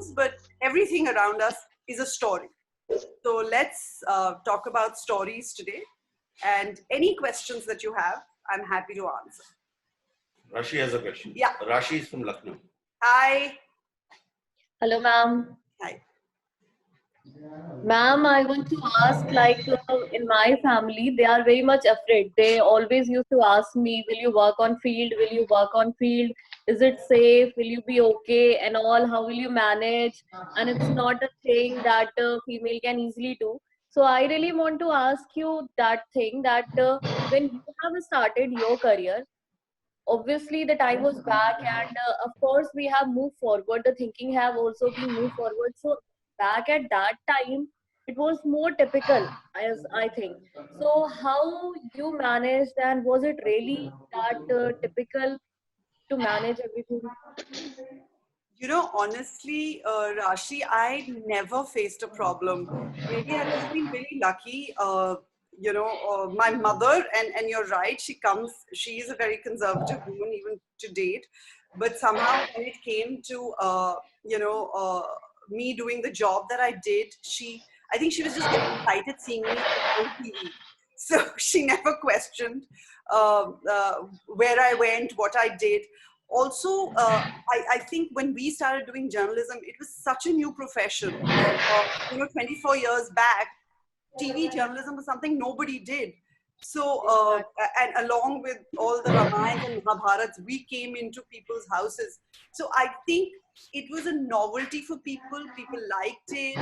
news, but everything around us is a story. So let's talk about stories today. And any questions that you have, I'm happy to answer. Rashi has a question. Yeah. Rashi is from Lucknow. Hi. Hello, ma'am. Hi. Ma'am, I want to ask, in my family, they are very much afraid. They always used to ask me, will you work on field? Will you work on field? Is it safe? Will you be okay? And all, how will you manage? And it's not a thing that a female can easily do. So I really want to ask you that thing that when you have started your career, obviously the time was back and of course we have moved forward, the thinking have also been moved forward. So back at that time it was more typical, as I think. So how you managed, and was it really that typical to manage everything? You know, honestly, Rashi, I never faced a problem. Maybe I've just been really lucky. My mother, and you're right, she is a very conservative woman even to date. But somehow when it came to, me doing the job that I did, I think she was just very excited seeing me on TV. So she never questioned where I went, what I did. Also, I think when we started doing journalism, it was such a new profession. 24 years back, TV journalism was something nobody did. So, and along with all the Ramayana and Mahabharats, we came into people's houses. So I think it was a novelty for people. People liked it.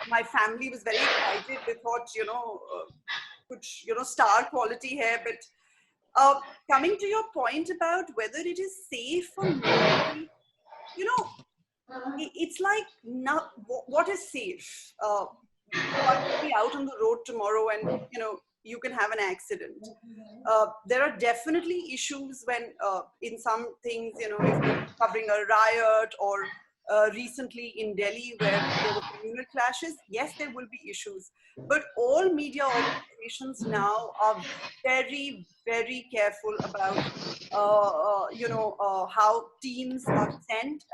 My family was very excited. They thought, star quality here, but coming to your point about whether it is safe or not, it's like, what is safe? One could be out on the road tomorrow and, you can have an accident. There are definitely issues when in some things, if you're covering a riot or recently in Delhi where there were communal clashes, yes, there will be issues. But all media organizations now are very, very careful about, how teams are sent.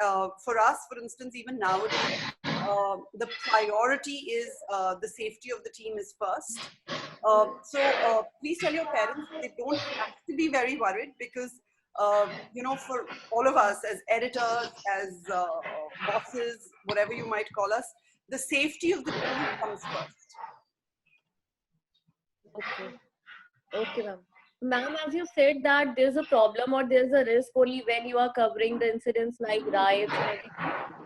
For us, for instance, even nowadays, the priority is the safety of the team is first. So please tell your parents they don't have to be very worried because, for all of us as editors, as bosses, whatever you might call us, the safety of the team comes first. Okay. Okay, ma'am. Ma'am, as you said that there's a problem or there's a risk only when you are covering the incidents like riots and everything.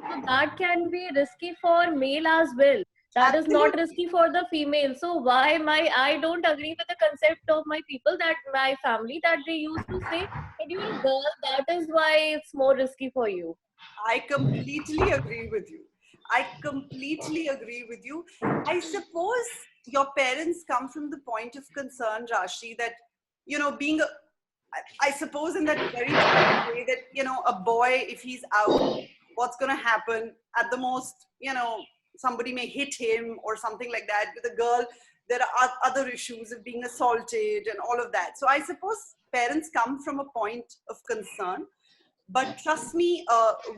So that can be risky for male as well. That is not risky for the female. So why I don't agree with the concept of my people, that my family, that they used to say that you're a girl, that is why it's more risky for you. I completely agree with you. I completely agree with you. I suppose your parents come from the point of concern, Rashi, that, being I suppose in that very way that, a boy, if he's out, what's going to happen? At the most, somebody may hit him or something like that. With a girl, there are other issues of being assaulted and all of that. So I suppose parents come from a point of concern. But trust me,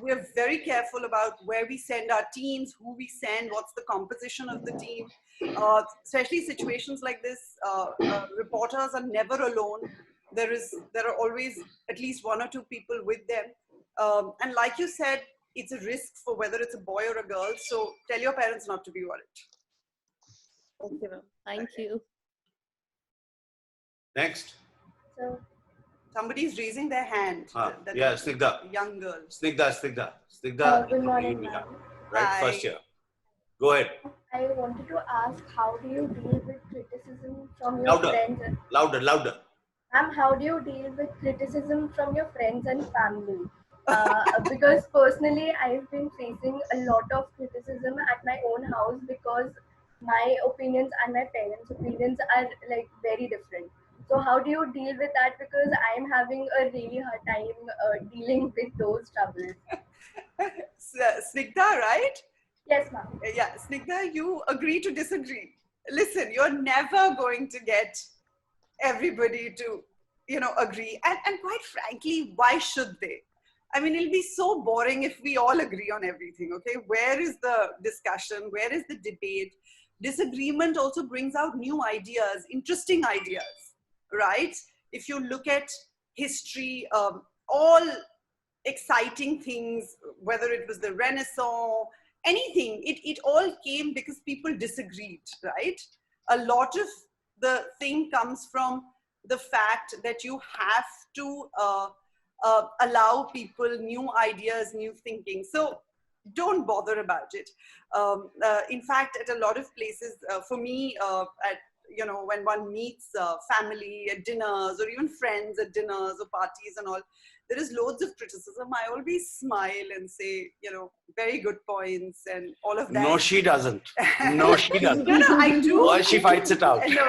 we're very careful about where we send our teams, who we send, what's the composition of the team. Especially situations like this, reporters are never alone. There are always at least one or two people with them. And like you said, it's a risk for whether it's a boy or a girl. So tell your parents not to be worried. Okay, ma'am. Thank you. Next. So, somebody's raising their hand. Yeah, Snigdha. Young girl. Snigdha. Good morning, ma'am. Right, Hi. first year. Go ahead. I wanted to ask, how do you deal with criticism from your friends? Louder. Ma'am, how do you deal with criticism from your friends and family? Because personally, I've been facing a lot of criticism at my own house because my opinions and my parents' opinions are like very different. So how do you deal with that? Because I'm having a really hard time dealing with those troubles. Snigdha, right? Yes, ma'am. Yeah, Snigdha, you agree to disagree. Listen, you're never going to get everybody to, agree. And quite frankly, why should they? I mean, it'll be so boring if we all agree on everything, okay? Where is the discussion? Where is the debate? Disagreement also brings out new ideas, interesting ideas, right? If you look at history, all exciting things, whether it was the Renaissance, anything, it all came because people disagreed, right? A lot of the thing comes from the fact that you have to allow people new ideas, new thinking. So don't bother about it. In fact, at a lot of places, for me, at when one meets family at dinners or even friends at dinners or parties and all, there is loads of criticism. I always smile and say, very good points and all of that. No, she doesn't. No, she doesn't. No, I do. Or she fights it out. No,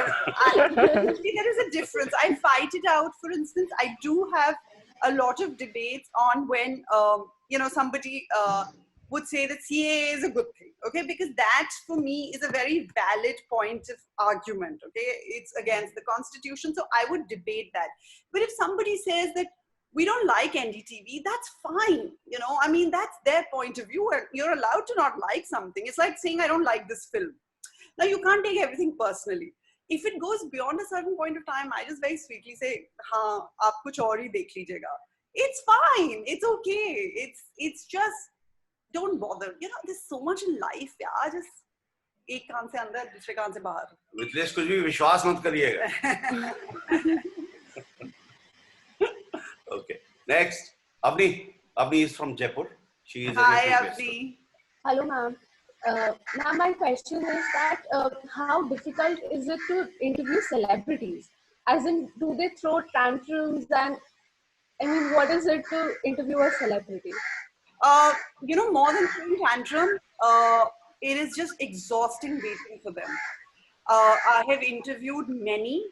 see, there is a difference. I fight it out. For instance, I do have a lot of debates on when, somebody would say that CAA is a good thing, okay? Because that, for me, is a very valid point of argument, okay? It's against the Constitution, so I would debate that. But if somebody says that we don't like NDTV, that's fine, I mean, that's their point of view, and you're allowed to not like something. It's like saying, I don't like this film. Now, you can't take everything personally. If it goes beyond a certain point of time, I just very sweetly say, हाँ, आप कुछ और ही देख लीजिएगा. It's fine. It's okay. It's just, don't bother. There's so much in life. Yeah, just एक कान से अंदर, दूसरे कान से बाहर. मिथिलेश कुछ भी विश्वास मत करिएगा. Okay. Next, Avni. Avni is from Jaipur. She is. Hi, Avni. Hello, ma'am. Ma'am, my question is that how difficult is it to interview celebrities? As in, do they throw tantrums, and I mean, what is it to interview a celebrity? More than throwing tantrum, it is just exhausting waiting for them. I have interviewed many.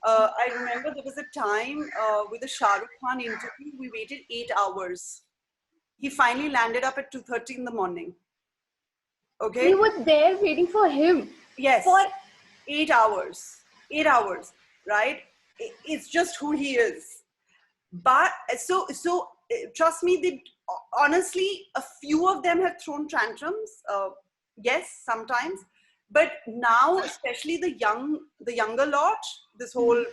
I remember there was a time with the Shah Rukh Khan interview, we waited 8 hours. He finally landed up at 2:30 in the morning. Okay. We were there waiting for him. Yes. For 8 hours. 8 hours, right? It's just who he is. But so trust me, honestly, a few of them have thrown tantrums. Yes, sometimes. But now, especially the younger lot, this whole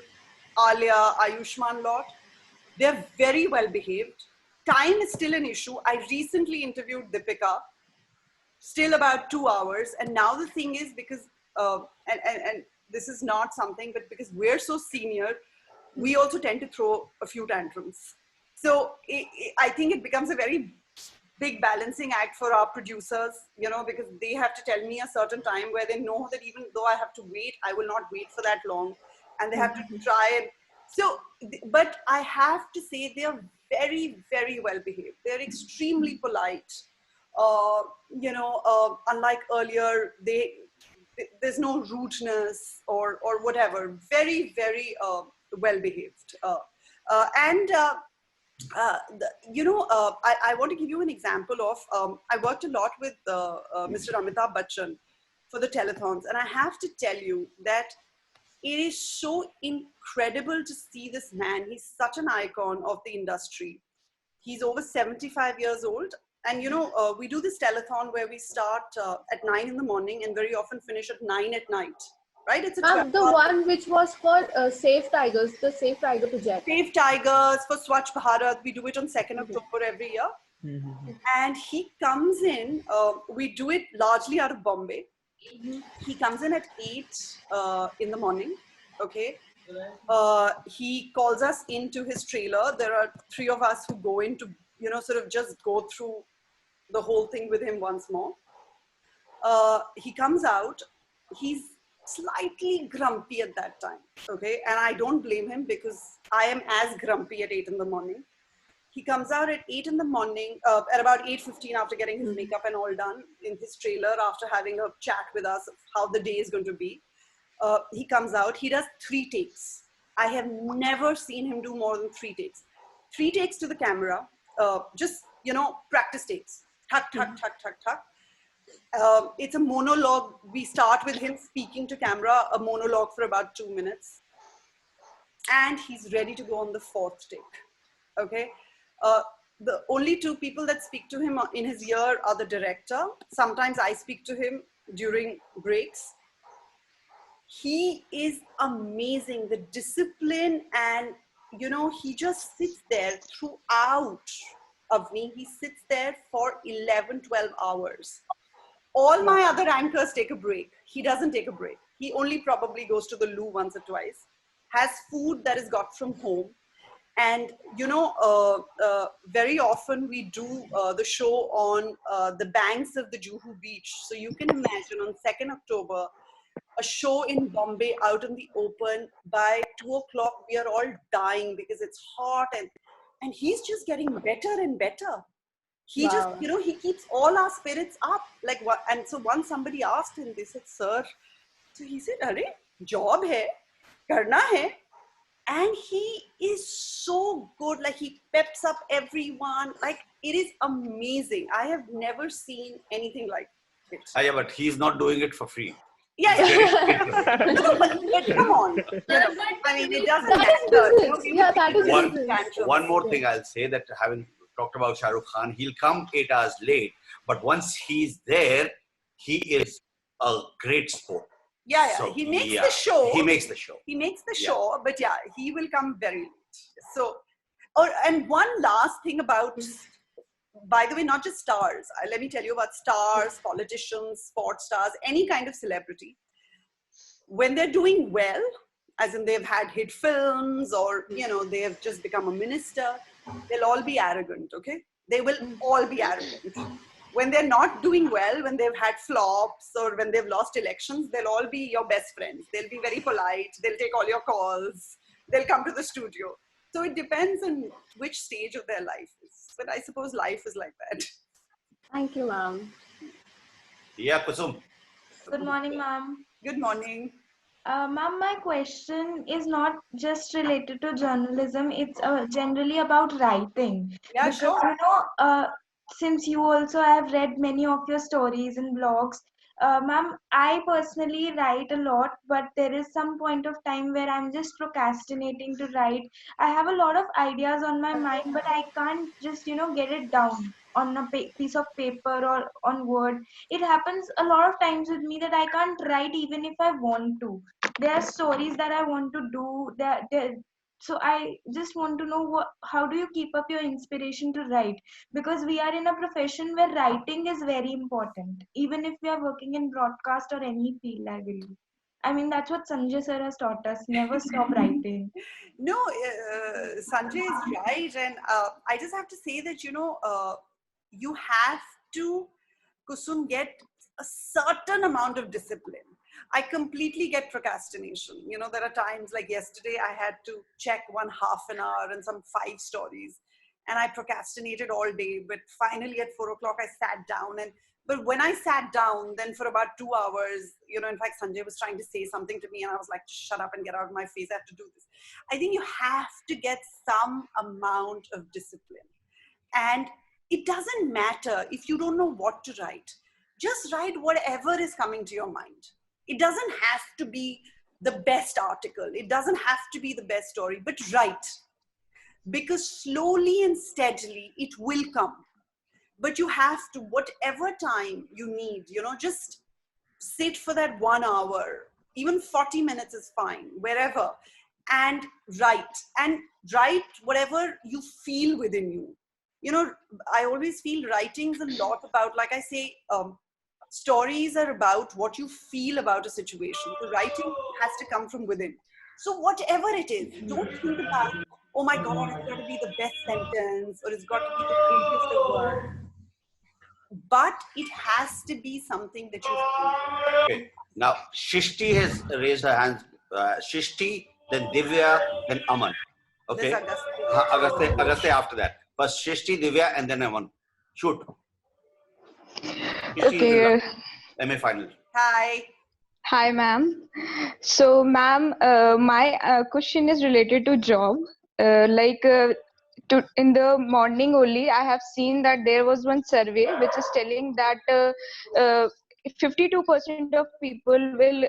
Alia, Ayushman lot, they're very well behaved. Time is still an issue. I recently interviewed Deepika, still about 2 hours. And now the thing is, because, and this is not something, but because we're so senior, we also tend to throw a few tantrums. So I think it becomes a very big balancing act for our producers, because they have to tell me a certain time where they know that even though I have to wait, I will not wait for that long. And they have to try and so, but I have to say they are very, very well behaved. They're extremely polite. Unlike earlier, there's no rudeness or whatever. Very, very well behaved. I want to give you an example of, I worked a lot with Mr. Amitabh Bachchan for the telethons. And I have to tell you that it is so incredible to see this man. He's such an icon of the industry. He's over 75 years old. And, we do this telethon where we start at 9 in the morning and very often finish at 9 at night. Right? It's a the one which was for Save Tigers, the Save Tiger project. Save Tigers for Swachh Bharat. We do it on 2nd October every year. And he comes in, we do it largely out of Bombay. He comes in at 8 in the morning, okay? He calls us into his trailer. There are 3 of us who go in to, sort of just go through the whole thing with him once more. He comes out, he's slightly grumpy at that time, okay? And I don't blame him because I am as grumpy at 8 in the morning. He comes out at 8 in the morning, at about 8:15 after getting his makeup and all done in his trailer, after having a chat with us of how the day is going to be. He comes out, he does 3 takes. I have never seen him do more than 3 takes. 3 takes to the camera, just, practice takes. Thak, thak, thak, thak, thak. It's a monologue. We start with him speaking to camera, a monologue for about 2 minutes. And he's ready to go on the 4th take, okay? the only two people that speak to him in his ear are the director. Sometimes I speak to him during breaks. He is amazing. The discipline, and he just sits there throughout. Avni, he sits there for 11, 12 hours. All my other anchors take a break. He doesn't take a break. He only probably goes to the loo once or twice, has food that is got from home. And, very often we do the show on the banks of the Juhu beach. So you can imagine on 2nd October, a show in Bombay out in the open. By 2 o'clock, we are all dying because it's hot, and he's just getting better and better. He just, he keeps all our spirits up. And so once somebody asked him, they said, sir, so he said, "Arey, job hai, karna hai." And he is so good. Like, he peps up everyone. Like, it is amazing. I have never seen anything like it. Yeah, but he's not doing it for free. Yeah. No, but come on. I mean, it doesn't matter. That is business. One more thing I'll say, that having talked about Shah Rukh Khan, he'll come 8 hours late, but once he's there, he is a great sport. Yeah. So, he makes the show. He makes the show. He makes the show, but yeah, he will come very late. So, and one last thing about, by the way, not just stars. Let me tell you about stars, politicians, sports stars, any kind of celebrity. When they're doing well, as in they've had hit films, or, they have just become a minister, they'll all be arrogant, okay? They will all be arrogant. When they're not doing well, when they've had flops, or when they've lost elections, they'll all be your best friends. They'll be very polite. They'll take all your calls. They'll come to the studio. So it depends on which stage of their life is. But I suppose life is like that. Thank you, ma'am. Yeah, Kusum. Good morning, ma'am. Good morning. Ma'am, my question is not just related to journalism. It's generally about writing. Yeah, because, sure. Since you also have read many of your stories and blogs, ma'am, I personally write a lot, but there is some point of time where I'm just procrastinating to write. I have a lot of ideas on my mind, but I can't just, get it down on a piece of paper or on Word. It happens a lot of times with me that I can't write even if I want to. There are stories that I want to do. So I just want to know how do you keep up your inspiration to write? Because we are in a profession where writing is very important, even if we are working in broadcast or any field, I believe. I mean, that's what Sanjay sir has taught us. Never stop writing. No, Sanjay is right. And I just have to say that, you have to, Kusum, get a certain amount of discipline. I completely get procrastination. There are times like yesterday, I had to check one half an hour and some 5 stories. And I procrastinated all day. But finally at 4 o'clock, I sat down. But when I sat down, then for about 2 hours, in fact, Sanjay was trying to say something to me, and I was like, shut up and get out of my face. I have to do this. I think you have to get some amount of discipline. And it doesn't matter if you don't know what to write. Just write whatever is coming to your mind. It doesn't have to be the best article. It doesn't have to be the best story, but write. Because slowly and steadily, it will come. But you have to, whatever time you need, just sit for that 1 hour, even 40 minutes is fine, wherever, and write. And write whatever you feel within you. I always feel writing's a lot about, like I say, stories are about what you feel about a situation. The writing has to come from within. So whatever it is, don't think about, oh my God, it's got to be the best sentence, or it's got to be the prettiest of words. But it has to be something that you feel. Okay. Now, Shishti has raised her hand. Shishti, then Divya, then Aman. Okay. Agastya after that. First Shishti, Divya, and then Aman. Shoot. Shishti, Okay. MA final. Hi. Hi, ma'am. So, ma'am, my question is related to job. In the morning only, I have seen that there was one survey which is telling that 52% of people will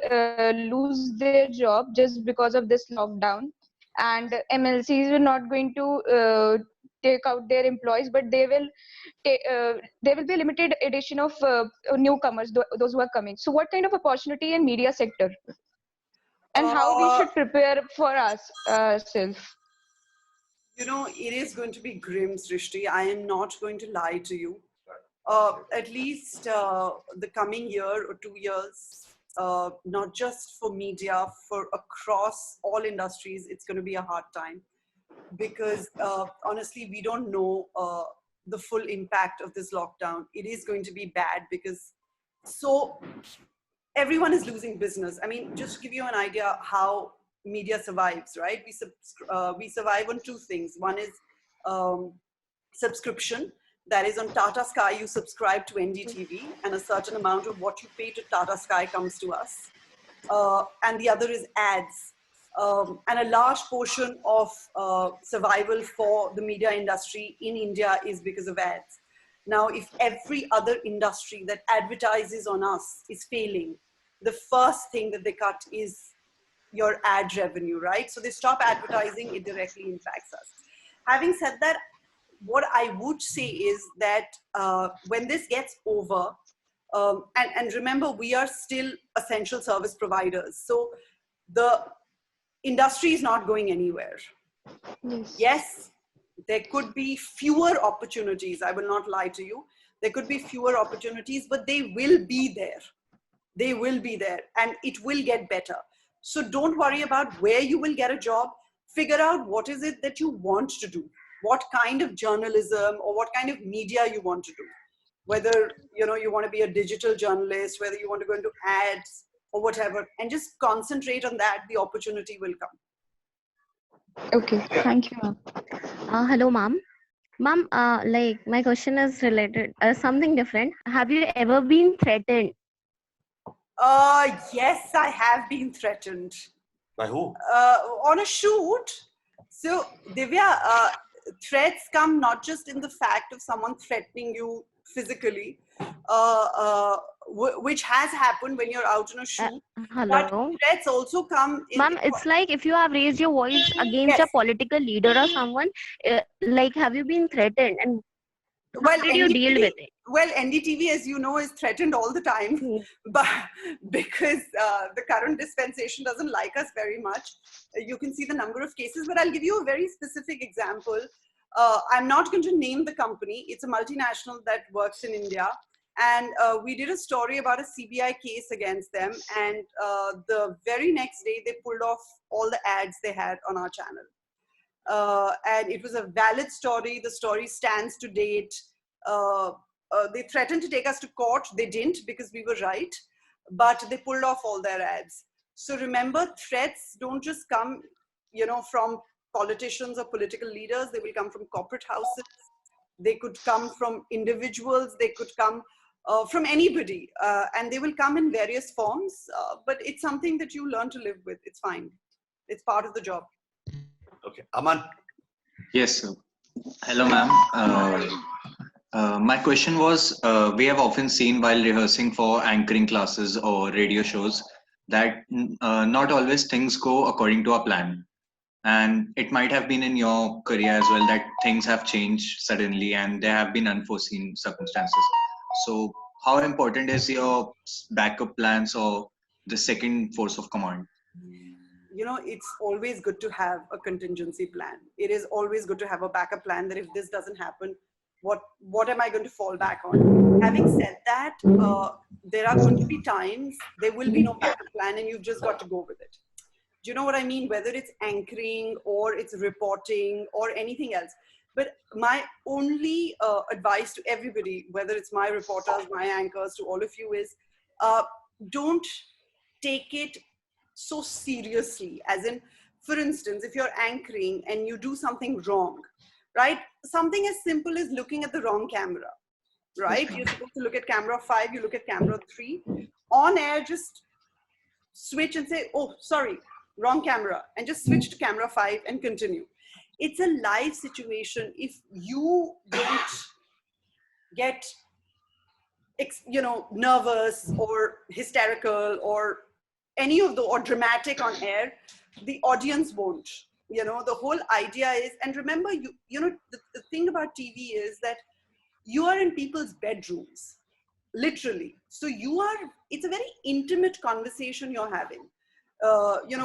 lose their job just because of this lockdown, and MLCs are not going to take out their employees, but there will be a limited edition of newcomers, those who are coming. So what kind of opportunity in media sector, and how we should prepare for ourselves? You know, it is going to be grim, Srishti. I am not going to lie to you. At least the coming year or 2 years, not just for media, for across all industries, it's going to be a hard time. Because honestly, we don't know the full impact of this lockdown. It is going to be bad because everyone is losing business. I mean, just to give you an idea how media survives, right? We survive on two things. One is subscription. That is, on Tata Sky, you subscribe to NDTV, and a certain amount of what you pay to Tata Sky comes to us. And the other is ads. And a large portion of survival for the media industry in India is because of ads. Now, if every other industry that advertises on us is failing, the first thing that they cut is your ad revenue, right? So they stop advertising, it directly impacts us. Having said that, what I would say is that when this gets over, and remember, we are still essential service providers. So the industry is not going anywhere. Yes, there could be fewer opportunities. I will not lie to you. There could be fewer opportunities, but they will be there. They will be there, and it will get better. So don't worry about where you will get a job. Figure out what is it that you want to do. What kind of journalism or what kind of media you want to do. Whether you want to be a digital journalist, whether you want to go into ads or whatever, and just concentrate on that. The opportunity will come. Okay, thank you, ma'am. Hello, ma'am. Ma'am, like my question is related something different. Have you ever been threatened? Yes, I have been threatened. By who? On a shoot. So, Divya, threats come not just in the fact of someone threatening you physically, which has happened when you're out on a shoot. Hello. But threats also come in... Ma'am, it's like if you have raised your voice against Yes. a political leader or someone, like have you been threatened, and how did you deal with it? Well, NDTV, as you know, is threatened all the time, but because the current dispensation doesn't like us very much. You can see the number of cases, but I'll give you a very specific example. I'm not going to name the company. It's a multinational that works in India. And we did a story about a CBI case against them. And the very next day, they pulled off all the ads they had on our channel. And it was a valid story. The story stands to date. They threatened to take us to court. They didn't, because we were right. But they pulled off all their ads. So remember, threats don't just come, from politicians or political leaders. They will come from corporate houses. They could come from individuals. They could come from anybody. And they will come in various forms. But it's something that you learn to live with. It's fine. It's part of the job. Okay. Aman? Yes, sir. Hello, ma'am. My question was, we have often seen while rehearsing for anchoring classes or radio shows that not always things go according to our plan. And it might have been in your career as well that things have changed suddenly and there have been unforeseen circumstances. So how important is your backup plans or the second force of command? It's always good to have a contingency plan. It is always good to have a backup plan that if this doesn't happen, what am I going to fall back on? Having said that, there are going to be times there will be no backup plan and you've just got to go with it. Do you know what I mean? Whether it's anchoring or it's reporting or anything else. But my only advice to everybody, whether it's my reporters, my anchors, to all of you is, don't take it so seriously. As in, for instance, if you're anchoring and you do something wrong, right? Something as simple as looking at the wrong camera, right? You're supposed to look at camera 5, you look at camera 3. On air, just switch and say, oh, sorry, wrong camera, and just switch to camera 5 and continue. It's a live situation. If you don't get, nervous or hysterical or any of or dramatic on air, the audience won't. The whole idea is, and remember, the thing about TV is that you are in people's bedrooms, literally. So it's a very intimate conversation you're having.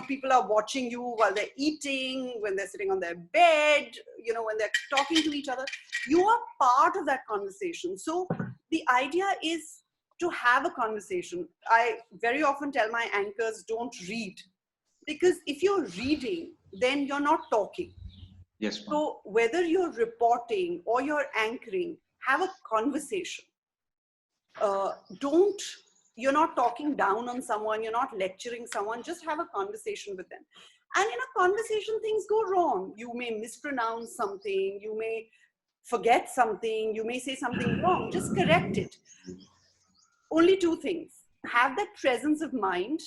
People are watching you while they're eating, when they're sitting on their bed, when they're talking to each other. You are part of that conversation. So the idea is to have a conversation. I very often tell my anchors, don't read. Because if you're reading, then you're not talking. Yes, ma'am. So whether you're reporting or you're anchoring, have a conversation. You're not talking down on someone, you're not lecturing someone, just have a conversation with them. And in a conversation, things go wrong. You may mispronounce something, you may forget something, you may say something wrong, just correct it. Only two things. Have that presence of mind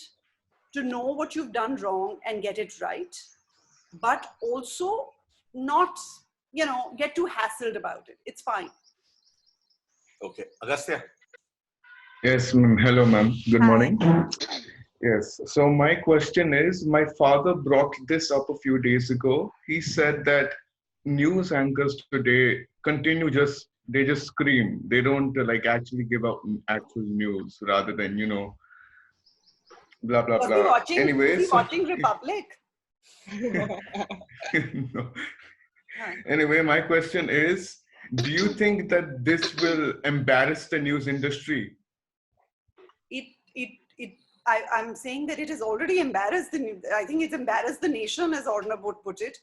to know what you've done wrong and get it right, but also not, get too hassled about it. It's fine. Okay. Agastya. Yes, ma'am. Hello, ma'am. Good morning. Yes. So my question is, my father brought this up a few days ago. He said that news anchors today they just scream. They don't actually give out actual news rather than, blah, blah, Was blah. Was he watching Republic? No. Anyway, my question is, do you think that this will embarrass the news industry? I'm saying that it has already embarrassed I think it's embarrassed the nation, as Orna would put it.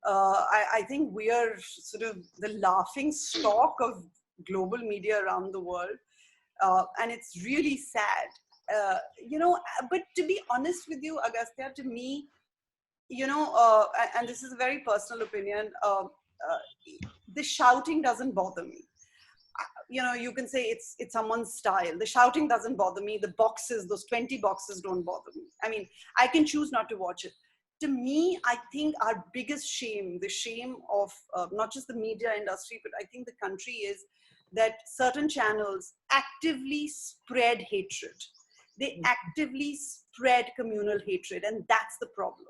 I think we are sort of the laughing stock of global media around the world. And it's really sad. But to be honest with you, Agastya, to me, and this is a very personal opinion, the shouting doesn't bother me. You can say it's someone's style. The shouting doesn't bother me. The boxes, those 20 boxes don't bother me. I mean, I can choose not to watch it. To me, I think our biggest shame, the shame of not just the media industry, but I think the country, is that certain channels actively spread hatred. They actively spread communal hatred, and that's the problem.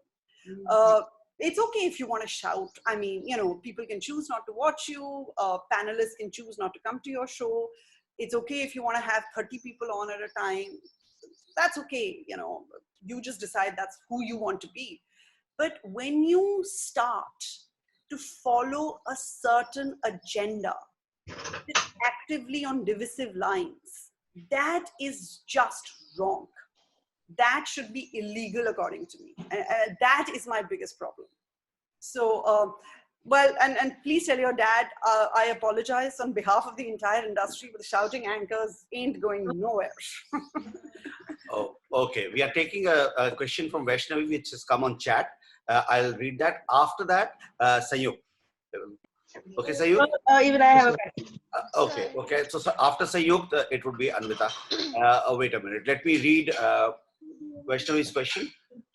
It's okay if you want to shout. I mean, people can choose not to watch you. Panelists can choose not to come to your show. It's okay if you want to have 30 people on at a time. That's okay. You just decide that's who you want to be. But when you start to follow a certain agenda actively on divisive lines, that is just wrong. That should be illegal, according to me. That is my biggest problem. So, well, and please tell your dad, I apologize on behalf of the entire industry, but the shouting anchors ain't going nowhere. Oh, okay. We are taking a question from Vaishnavi, which has come on chat. I'll read that. After that, Sayuk. Okay, Sayuk? Even I have a question. Okay. So after Sayuk, it would be Anvita. Wait a minute. Let me read Vaishnavi's question.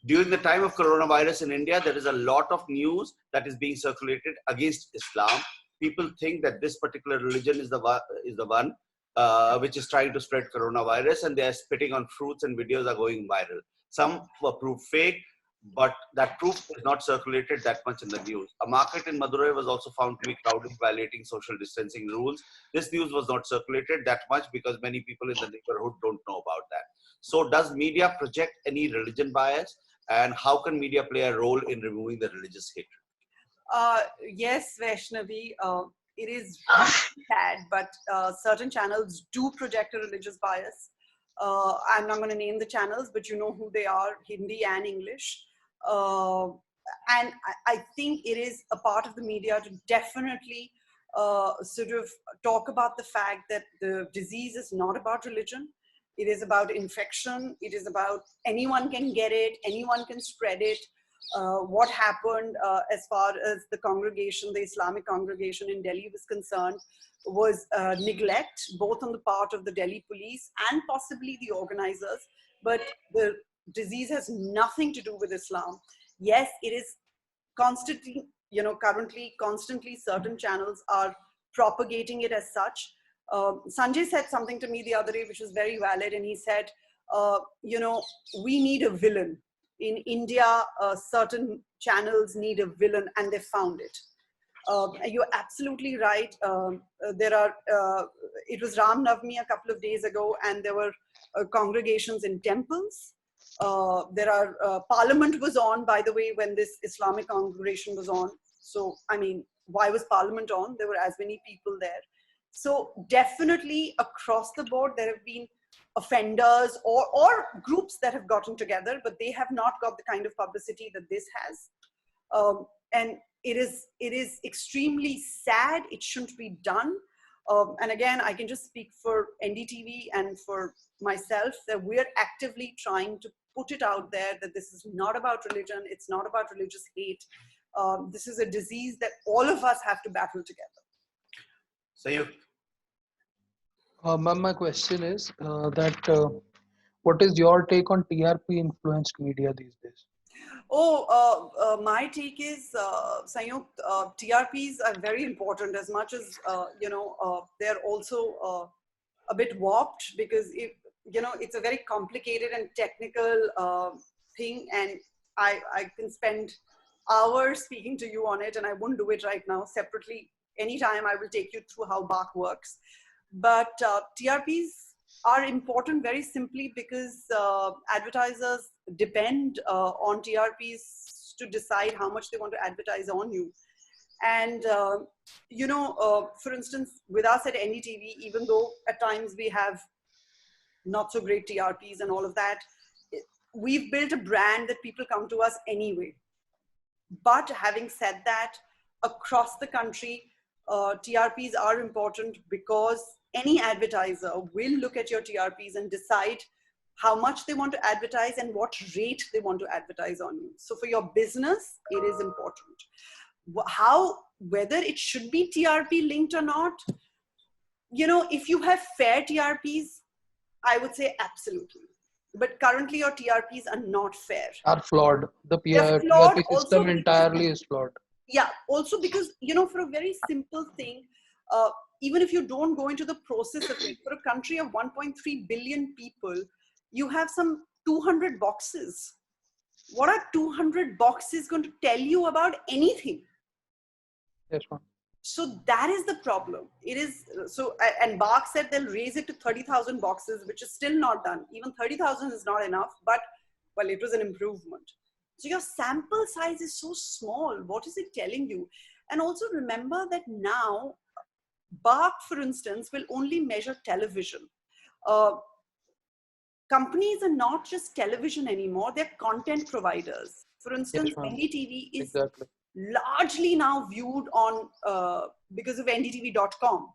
During the time of coronavirus in India, there is a lot of news that is being circulated against Islam. People think that this particular religion is the one which is trying to spread coronavirus, and they are spitting on fruits, and videos are going viral. Some were proved fake, but that proof is not circulated that much in the news. A market in Madurai was also found to be crowded, violating social distancing rules. This news was not circulated that much because many people in the neighborhood don't know about that. So does media project any religion bias? And how can media play a role in removing the religious hatred? Yes, Vaishnavi, it is sad, but certain channels do project a religious bias. I'm not going to name the channels, but you know who they are, Hindi and English. And I think it is a part of the media to definitely sort of talk about the fact that the disease is not about religion. It is about infection. It is about anyone can get it, anyone can spread it. What happened as far as the congregation, the Islamic congregation in Delhi was concerned, was neglect, both on the part of the Delhi police and possibly the organizers. But the disease has nothing to do with Islam. Yes, it is constantly, currently, constantly certain channels are propagating it as such. Sanjay said something to me the other day, which was very valid. And he said, we need a villain. In India, certain channels need a villain, and they found it. You're absolutely right. It was Ram Navami a couple of days ago, and there were congregations in temples. Parliament was on, by the way, when this Islamic congregation was on. So, I mean, why was Parliament on? There were as many people there. So definitely across the board, there have been offenders or groups that have gotten together, but they have not got the kind of publicity that this has. And it is extremely sad. It shouldn't be done. And again, I can just speak for NDTV and for myself that we're actively trying to put it out there that this is not about religion. It's not about religious hate. This is a disease that all of us have to battle together. Sayuk. Ma'am, my question is what is your take on TRP influenced media these days? My take is, Sayuk, TRPs are very important as much as, they're also a bit warped because, it's a very complicated and technical thing. And I can spend hours speaking to you on it, and I won't do it right now. Separately, anytime I will take you through how BARC works. But TRPs are important very simply because advertisers depend on TRPs to decide how much they want to advertise on you. And, for instance, with us at NDTV, even though at times we have not so great TRPs and all of that, we've built a brand that people come to us anyway. But having said that, across the country, TRPs are important because any advertiser will look at your TRPs and decide how much they want to advertise and what rate they want to advertise on you. So for your business, it is important. Whether it should be TRP linked or not, if you have fair TRPs, I would say absolutely. But currently your TRPs are not fair. Are flawed. The flawed TRP system entirely is flawed. Yeah, also because, for a very simple thing, even if you don't go into the process of it, for a country of 1.3 billion people, you have some 200 boxes. What are 200 boxes going to tell you about anything? Yes, ma'am. So that is the problem. It is so, and BARC said they'll raise it to 30,000 boxes, which is still not done. Even 30,000 is not enough, but well, it was an improvement. So your sample size is so small. What is it telling you? And also remember that now BARC, for instance, will only measure television. Companies are not just television anymore, they're content providers. For instance, yes, NDTV is largely now viewed on because of NDTV.com.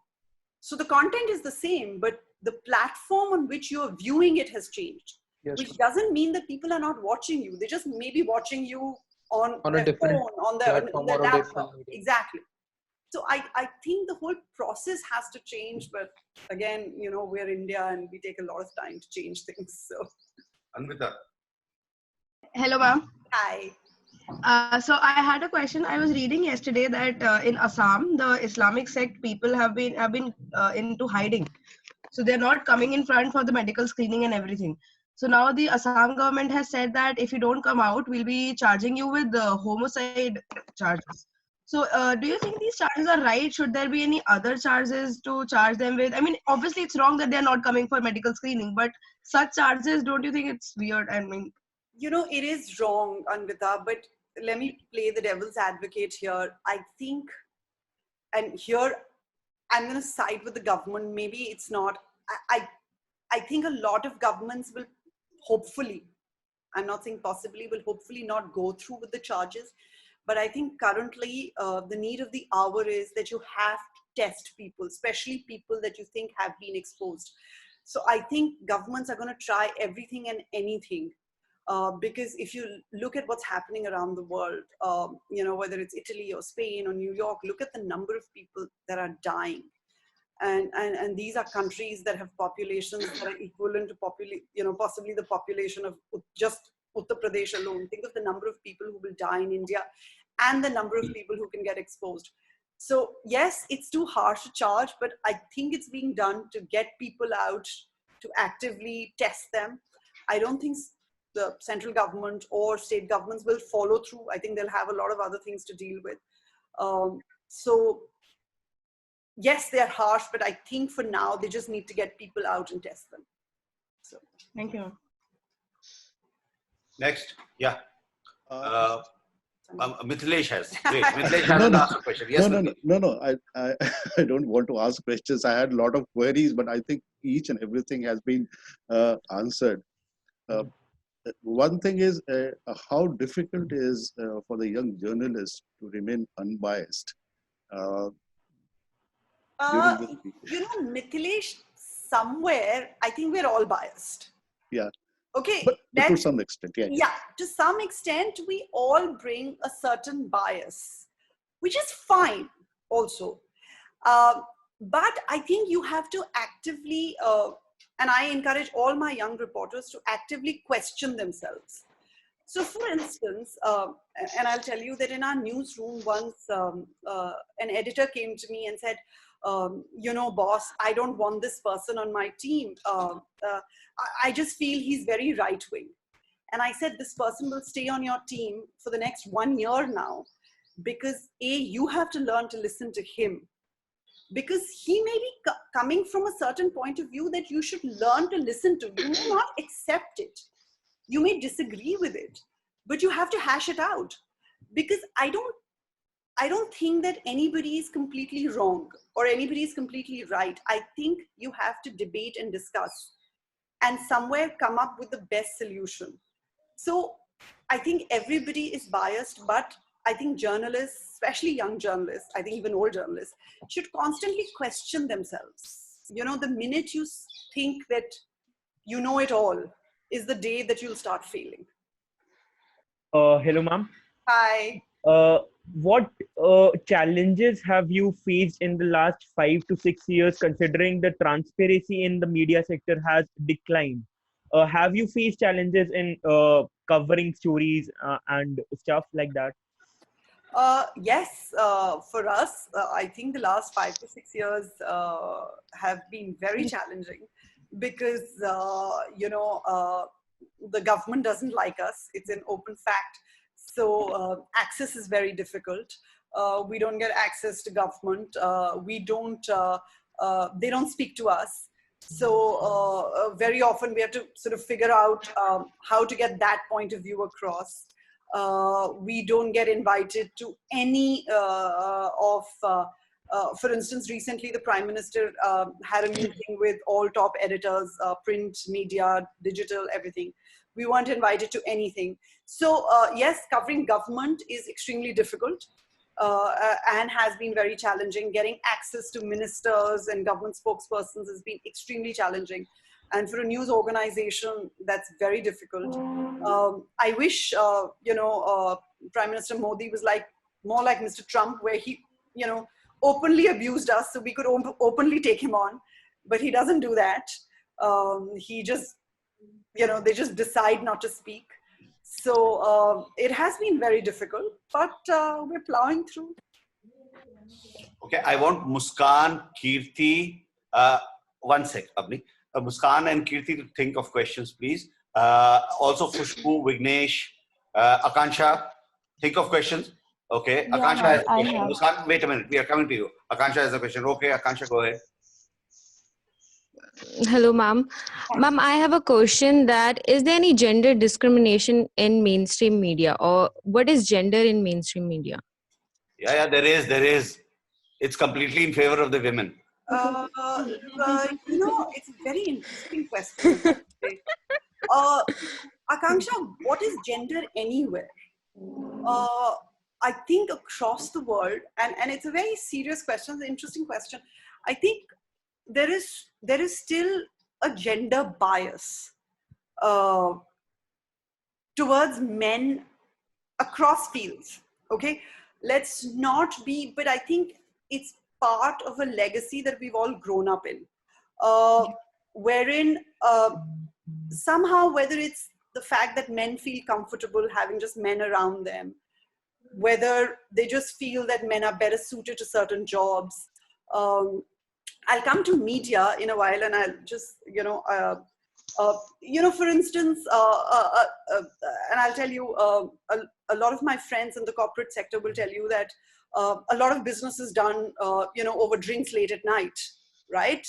So the content is the same, but the platform on which you're viewing it has changed. Yes, which doesn't mean that people are not watching you. They just may be watching you on their phone, on their laptop. Exactly. So I think the whole process has to change. But again, we're India and we take a lot of time to change things. So, Anvita. Hello, ma'am. Hi. So I had a question. I was reading yesterday that in Assam, the Islamic sect people have been into hiding. So they're not coming in front for the medical screening and everything. So now the Assam government has said that if you don't come out, we'll be charging you with the homicide charges. So do you think these charges are right? Should there be any other charges to charge them with? I mean, obviously it's wrong that they're not coming for medical screening, but such charges, don't you think it's weird? I mean, it is wrong, Anvita, but let me play the devil's advocate here. I think, and here I'm going to side with the government. Maybe it's not. I think a lot of governments will hopefully, I'm not saying possibly, will hopefully not go through with the charges. But I think currently the need of the hour is that you have to test people, especially people that you think have been exposed. So I think governments are going to try everything and anything. Because if you look at what's happening around the world, whether it's Italy or Spain or New York, look at the number of people that are dying. And these are countries that have populations that are equivalent to possibly the population of just Uttar Pradesh alone. Think of the number of people who will die in India and the number of people who can get exposed. So yes, it's too harsh to charge, but I think it's being done to get people out to actively test them. I don't think the central government or state governments will follow through. I think they'll have a lot of other things to deal with. So yes, they're harsh, but I think for now they just need to get people out and test them. So Thank you. Next, yeah. Mithilesh has. Wait, Mithilesh No, hasn't no. asked a question. Yes, No. I don't want to ask questions. I had a lot of queries, but I think each and everything has been answered. One thing is how difficult it is for the young journalist to remain unbiased during this period. you know, Mithilesh, somewhere I think we're all biased. Yeah. Okay. But to some extent, yeah. Yeah, to some extent, we all bring a certain bias, which is fine also. But I think you have to actively, and I encourage all my young reporters to actively question themselves. So for instance, and I'll tell you that in our newsroom once, an editor came to me and said, you know, boss, I don't want this person on my team. I just feel he's very right-wing. And I said, this person will stay on your team for the next 1 year now, because you have to learn to listen to him. Because he may be coming from a certain point of view that you should learn to listen to. You may not accept it. You may disagree with it, but you have to hash it out. Because I don't think that anybody is completely wrong or anybody is completely right. I think you have to debate and discuss and somewhere come up with the best solution. So I think everybody is biased, but I think journalists, especially young journalists, I think even old journalists, should constantly question themselves. You know, the minute you think that you know it all is the day that you'll start failing. Hello, ma'am. Hi. What challenges have you faced in the last 5 to 6 years, considering the transparency in the media sector has declined? Have you faced challenges in covering stories and stuff like that? Yes, for us, I think the last 5 to 6 years have been very challenging because, you know, the government doesn't like us. It's an open fact. So access is very difficult. We don't get access to government. They don't speak to us. So very often we have to sort of figure out how to get that point of view across. We don't get invited to any for instance, recently the Prime Minister had a meeting with all top editors, print, media, digital, everything. We weren't invited to anything. So yes, covering government is extremely difficult and has been very challenging. Getting access to ministers and government spokespersons has been extremely challenging. And for a news organization, that's very difficult. I wish, you know, Prime Minister Modi was more like Mr. Trump, where he, you know, openly abused us so we could openly take him on. But he doesn't do that. He just, you know, they just decide not to speak. So it has been very difficult, but we're plowing through. Okay, I want Muskan, Kirti, one sec, Abni. Muskan and Kirti to think of questions, please. Also, Khushbu, Vignesh, Akansha, think of questions. Okay, Yeah, Akansha has a I question. have. Muskan, wait a minute, we are coming to you. Akansha has a question. Okay, Akansha, go ahead. Hello, ma'am. Ma'am, I have a question that is there any gender discrimination in mainstream media, or what is gender in mainstream media? Yeah, there is. It's completely in favor of the women. You know, it's a very interesting question. Akansha, what is gender anywhere? I think across the world, and it's a very serious question, it's an interesting question. I think there is still a gender bias towards men across fields. Okay, let's not be, but I think it's part of a legacy that we've all grown up in, wherein somehow, whether it's the fact that men feel comfortable having just men around them, whether they just feel that men are better suited to certain jobs. I'll come to media in a while, and I'll just, you know, For instance, and I'll tell you, a lot of my friends in the corporate sector will tell you that a lot of business is done, over drinks late at night, right?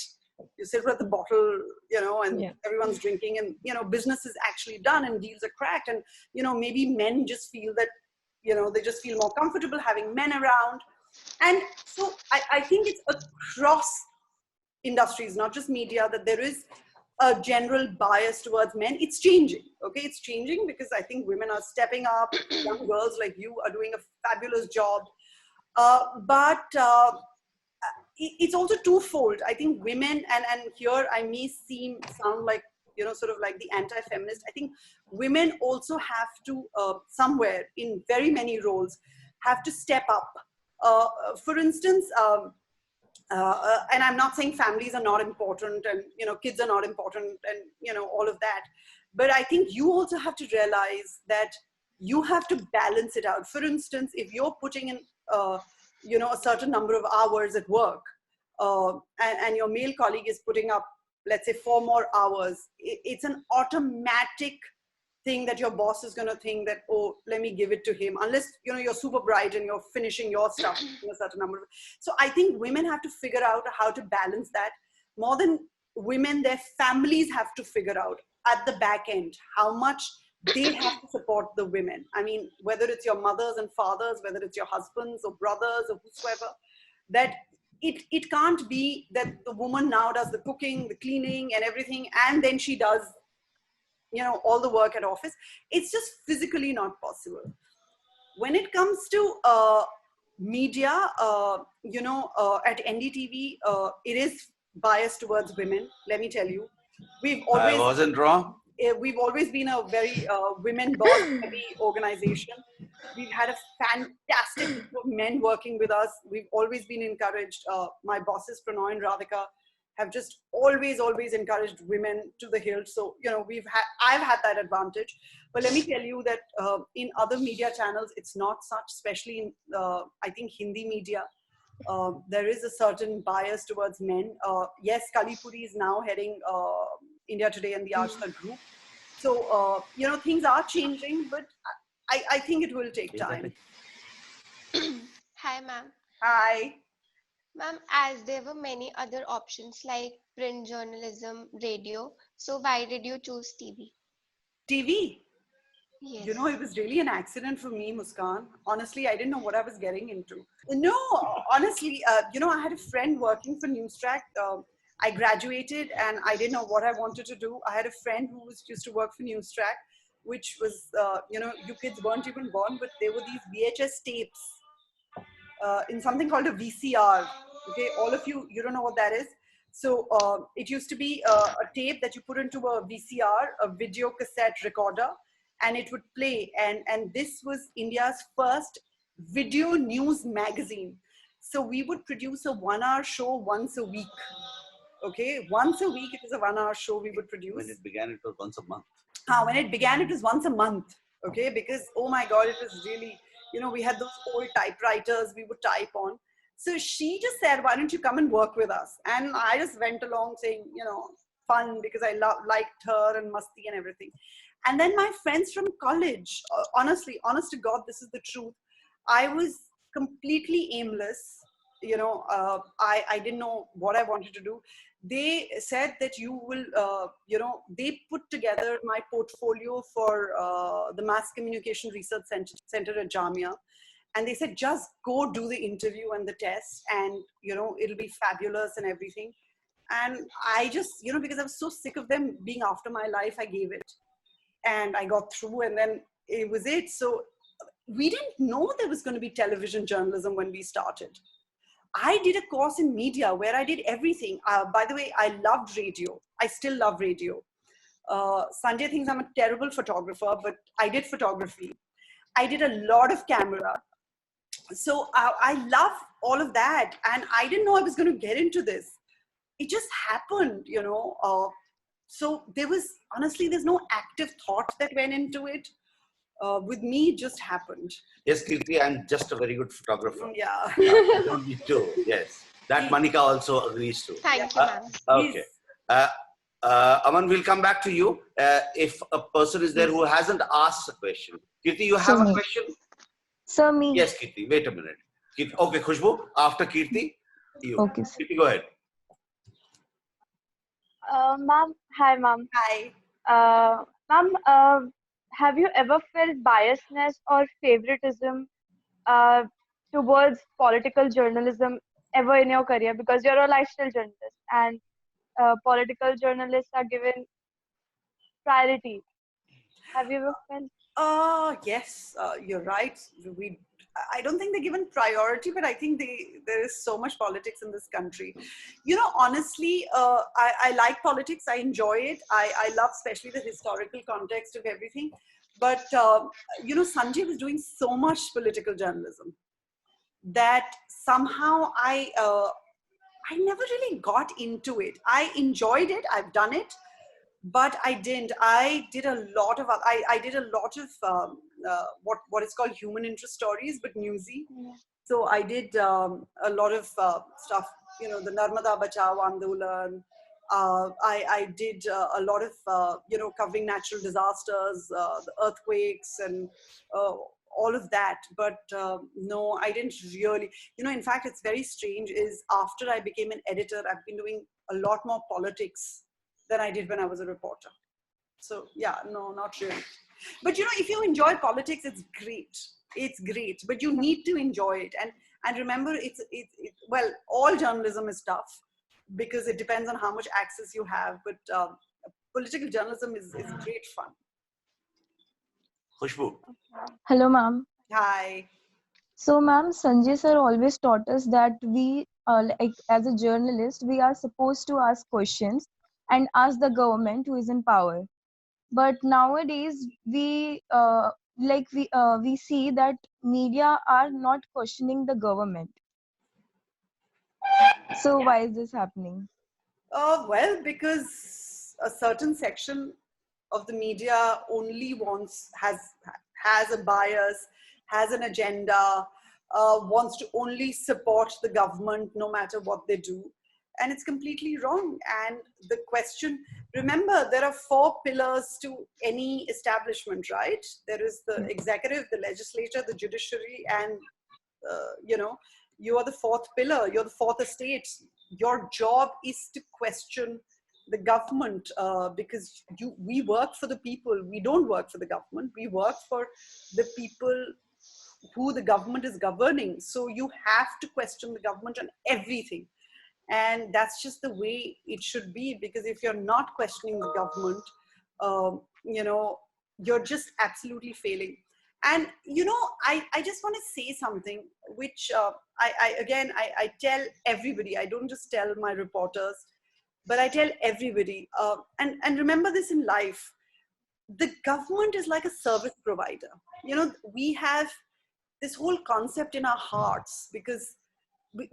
You sit with the bottle, and everyone's drinking, and, business is actually done and deals are cracked. And, maybe men just feel that, they just feel more comfortable having men around. And so I think it's across industries, not just media, that there is a general bias towards men. It's changing, okay? It's changing because I think women are stepping up. Young girls like you are doing a fabulous job. But it's also twofold. I think women, and here I may sound like, sort of like the anti-feminist. I think women also have to, somewhere in very many roles, have to step up. For instance, and I'm not saying families are not important and, kids are not important and, all of that. But I think you also have to realize that you have to balance it out. For instance, if you're putting in, a certain number of hours at work, and your male colleague is putting up, let's say, 4 more hours, it's an automatic thing that your boss is going to think that, oh, let me give it to him, unless, you're super bright and you're finishing your stuff in a certain number of. So I think women have to figure out how to balance that. More than women, their families have to figure out at the back end how much they have to support the women. I mean, whether it's your mothers and fathers, whether it's your husbands or brothers or whosoever, that it can't be that the woman now does the cooking, the cleaning and everything, and then she does, all the work at office. It's just physically not possible. When it comes to media, at NDTV, it is biased towards women, let me tell you. I wasn't wrong. We've always been a very women boss heavy organization. We've had a fantastic group of men working with us. We've always been encouraged. My bosses, Pranoy and Radhika, have just always encouraged women to the hilt. So, I've had that advantage. But let me tell you that in other media channels, it's not such, especially in, I think, Hindi media. There is a certain bias towards men. Yes, Kalipuri is now heading India Today and the Ajtak group. So, things are changing, but I think it will take time. Hi, ma'am. Hi. Ma'am, as there were many other options like print journalism, radio, so why did you choose TV? TV? Yes. It was really an accident for me, Muskan. Honestly, I didn't know what I was getting into. No, honestly, I had a friend working for Newstrack. I graduated and I didn't know what I wanted to do. I had a friend who used to work for Newstrack, which was, you kids weren't even born, but there were these VHS tapes in something called a VCR. Okay, all of you don't know what that is. So it used to be a tape that you put into a VCR, a video cassette recorder, and it would play. And this was India's first video news magazine. So we would produce a 1-hour show once a week. Okay, once a week, it was a 1-hour show we would produce. When it began, it was once a month. When it began, it was once a month. Okay, because, oh my God, it was really, we had those old typewriters we would type on. So she just said, why don't you come and work with us? And I just went along saying, fun, because I liked her and Masti and everything. And then my friends from college, honestly, honest to God, this is the truth. I was completely aimless. I didn't know what I wanted to do. They said that you will, they put together my portfolio for the MassCommunication Research Center at Jamia. And they said, just go do the interview and the test and, it'll be fabulous and everything. And I just, because I was so sick of them being after my life, I gave it. And I got through and then it was it. So we didn't know there was going to be television journalism when we started. I did a course in media where I did everything. By the way, I loved radio. I still love radio. Sanjay thinks I'm a terrible photographer, but I did photography. I did a lot of camera. So I love all of that. And I didn't know I was going to get into this. It just happened, so there was, honestly, there's no active thought that went into it. With me, it just happened. Yes, Kirti, I'm just a very good photographer. Yeah. I don't need to, yes. That Manika also agrees to. Thank you, ma'am. Okay. Aman, we'll come back to you if a person is there who hasn't asked a question. Kirti, you have a question? Sir, me. Yes, Kirti. Wait a minute. Kirti, okay, Khushbu, after Kirti, you. Okay, sir. Kirti, go ahead. Ma'am, hi, ma'am. Hi. Ma'am, have you ever felt biasness or favoritism towards political journalism ever in your career? Because you're a lifestyle journalist and political journalists are given priority. Have you ever felt? Yes, you're right. I don't think they're given priority, but I think there is so much politics in this country. You know, honestly, I like politics. I enjoy it. I love especially the historical context of everything. But, you know, Sanjay was doing so much political journalism that somehow I never really got into it. I enjoyed it. I've done it. But I didn't. I did a lot of what is called human interest stories, but newsy. So I did a lot of stuff. You know, the Narmada Bachao Andolan. I did a lot of you know, covering natural disasters, the earthquakes, and all of that. But no, I didn't really. You know, in fact, it's very strange. Is after I became an editor, I've been doing a lot more politics than I did when I was a reporter. So yeah, no, not really. But you know, if you enjoy politics, it's great. It's great, but you need to enjoy it. And remember, well, all journalism is tough because it depends on how much access you have. But political journalism is great fun. Khushbu. Hello, ma'am. Hi. So, ma'am, Sanjay sir always taught us that we, like as a journalist, we are supposed to ask questions and ask the government who is in power. But nowadays, we we see that media are not questioning the government. So why is this happening? Well, because a certain section of the media only has a bias, has an agenda, wants to only support the government no matter what they do. And it's completely wrong. And the question, remember, there are 4 pillars to any establishment, right? There is the executive, the legislature, the judiciary, and, you know, you are the 4th pillar, you're the 4th estate. Your job is to question the government because we work for the people. We don't work for the government. We work for the people who the government is governing. So you have to question the government on everything. And that's just the way it should be, because if you're not questioning the government, you know, you're just absolutely failing. And, you know, I just want to say something, which I tell everybody. I don't just tell my reporters, but I tell everybody. And remember this in life, the government is like a service provider. You know, we have this whole concept in our hearts because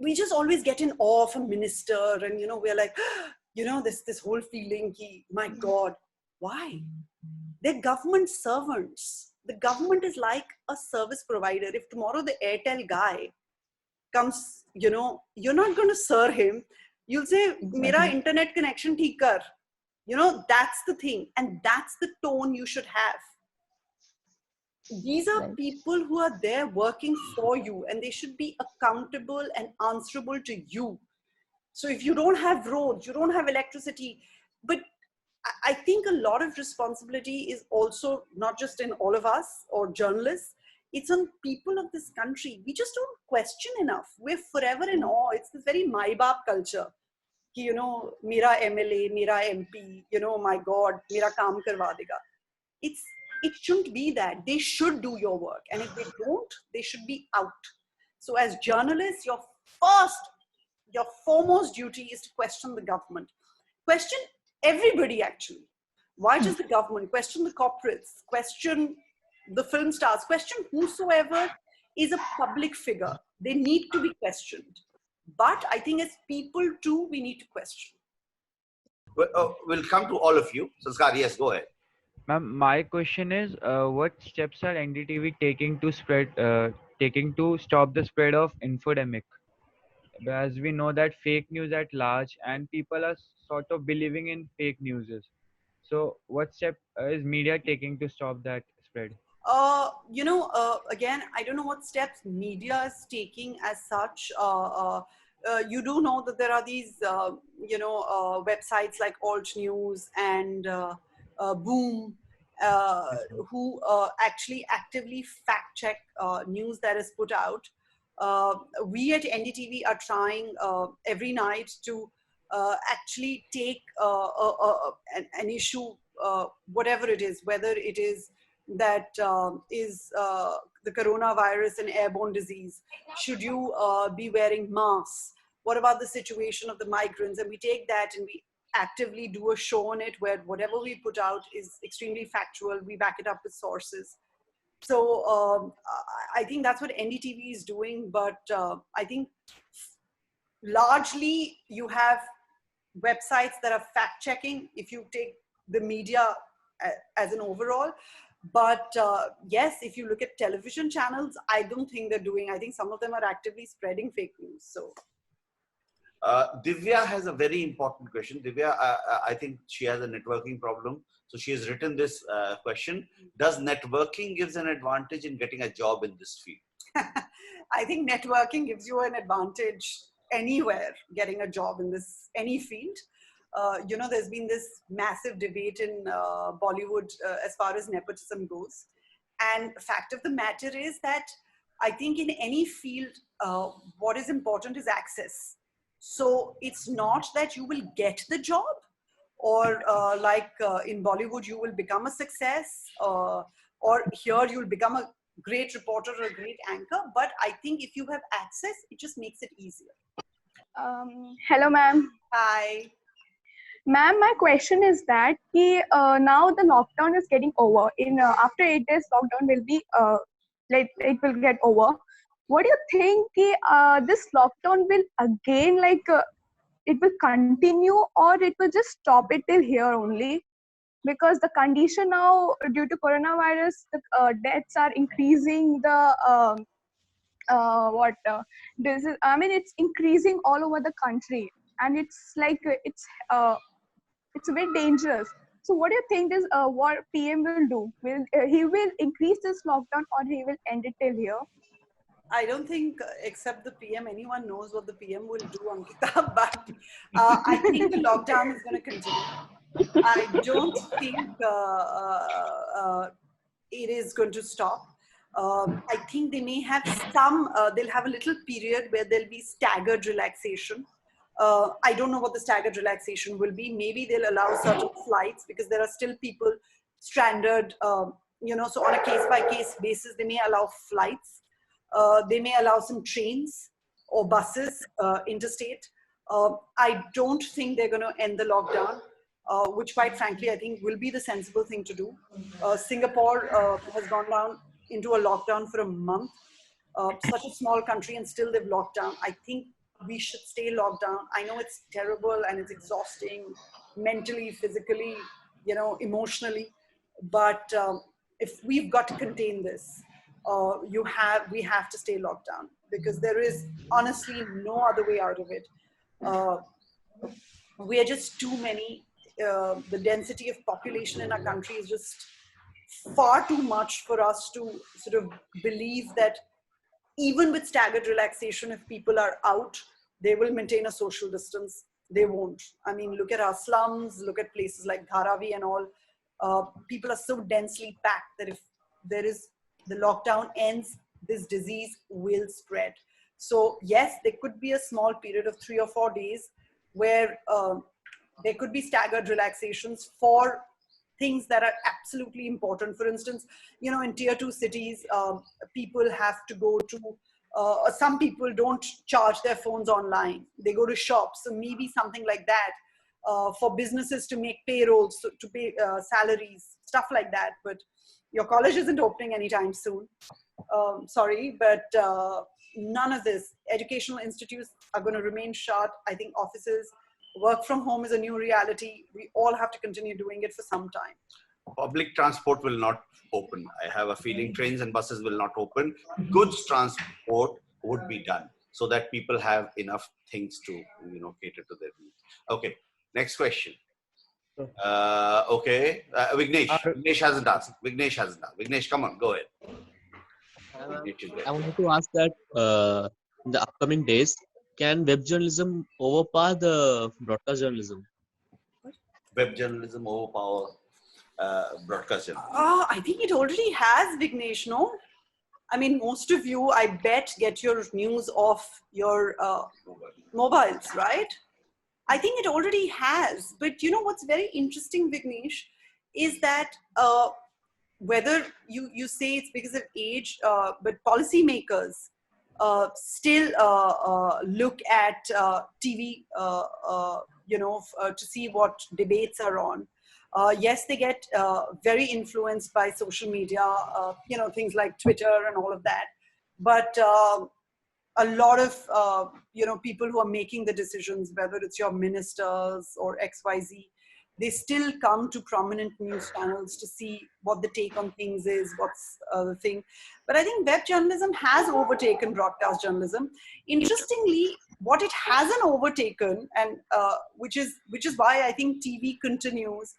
we just always get in awe of a minister, and you know, we're like, you know, this whole feeling, my God, why? They're government servants. The government is like a service provider. If tomorrow the Airtel guy comes, you know, you're not going to serve him. You'll say, "Mera internet connection theek kar." You know, that's the thing, and that's the tone you should have. These are people who are there working for you, and they should be accountable and answerable to you. So if you don't have roads, you don't have electricity, but I think a lot of responsibility is also not just in all of us or journalists, it's on people of this country. We just don't question enough. We're forever in awe. It's this very my-baap culture. You know, mera MLA, mera MP, you know, my God, mera kaam karwa dega. It shouldn't be that. They should do your work. And if they don't, they should be out. So as journalists, your foremost duty is to question the government. Question everybody, actually. Why just the government? Question the corporates. Question the film stars. Question whosoever is a public figure. They need to be questioned. But I think as people too, we need to question. We'll come to all of you. Sanskar, yes, go ahead. Ma'am, my question is, what steps are NDTV taking to stop the spread of infodemic? as we know that fake news at large and people are sort of believing in fake news. So what step is media taking to stop that spread? Again, I don't know what steps media is taking as such. You do know that there are these, websites like Alt News and Boom, who actually actively fact check news that is put out. We at NDTV are trying every night to actually take an issue, whatever it is, whether it is that is the coronavirus and airborne disease. Should you be wearing masks? What about the situation of the migrants? And we take that and we actively do a show on it where whatever we put out is extremely factual. We back it up with sources. So I think that's what NDTV is doing. But I think largely you have websites that are fact checking if you take the media as an overall. But yes, if you look at television channels, I don't think they're doing. I think some of them are actively spreading fake news. So Divya has a very important question. Divya, I think she has a networking problem. So she has written this question. Does networking gives an advantage in getting a job in this field? I think networking gives you an advantage anywhere getting a job in any field. There's been this massive debate in Bollywood as far as nepotism goes. And fact of the matter is that I think in any field, what is important is access. So it's not that you will get the job or in Bollywood, you will become a success or here you'll become a great reporter or a great anchor. But I think if you have access, it just makes it easier. Hello, ma'am. Hi. Ma'am, my question is that now the lockdown is getting over. In after 8 days, lockdown will be it will get over. What do you think? This lockdown will again it will continue, or it will just stop it till here only? Because the condition now due to coronavirus, the deaths are increasing. This is. I mean, it's increasing all over the country, and it's it's a bit dangerous. So what do you think is what PM will do? He will increase this lockdown, or he will end it till here? I don't think except the PM, anyone knows what the PM will do, Ankita, but I think the lockdown is going to continue. I don't think it is going to stop. I think they may have they'll have a little period where there'll be staggered relaxation. I don't know what the staggered relaxation will be. Maybe they'll allow certain flights because there are still people stranded, so on a case-by-case basis, they may allow flights. They may allow some trains or buses interstate. I don't think they're going to end the lockdown, which quite frankly, I think will be the sensible thing to do. Singapore has gone down into a lockdown for a month. Such a small country and still they've locked down. I think we should stay locked down. I know it's terrible and it's exhausting mentally, physically, emotionally. But if we've got to contain this, we have to stay locked down because there is honestly no other way out of it. We are just too many. The density of population in our country is just far too much for us to sort of believe that even with staggered relaxation, if people are out, they will maintain a social distance. They won't. I mean, look at our slums, look at places like Dharavi and all. People are so densely packed that if the lockdown ends, this disease will spread. So yes, there could be a small period of 3 or 4 days where there could be staggered relaxations for things that are absolutely important. For instance, in tier 2 cities, people have to go to, some people don't charge their phones online. They go to shops. So maybe something like that for businesses to make payrolls, to pay salaries, stuff like that. But your college isn't opening anytime soon. Sorry, but none of this. Educational institutes are going to remain shut. I think offices, work from home is a new reality. We all have to continue doing it for some time. Public transport will not open. I have a feeling trains and buses will not open. Goods transport would be done. so that people have enough things to, cater to their needs. Okay, next question. Okay, Vignesh hasn't asked. Vignesh, come on, go ahead. I wanted to ask that in the upcoming days, can web journalism overpower the broadcast journalism? Web journalism overpower broadcast journalism? I think it already has, Vignesh, no? I mean, most of you, I bet, get your news off your mobiles, right? I think it already has. But you know what's very interesting, Vignesh, is that whether you say it's because of age, but policymakers still look at TV, to see what debates are on. Yes, they get very influenced by social media, things like Twitter and all of that. But a lot of, people who are making the decisions, whether it's your ministers or XYZ, they still come to prominent news channels to see what the take on things is, what's the thing. But I think web journalism has overtaken broadcast journalism. Interestingly, what it hasn't overtaken, and which is why I think TV continues,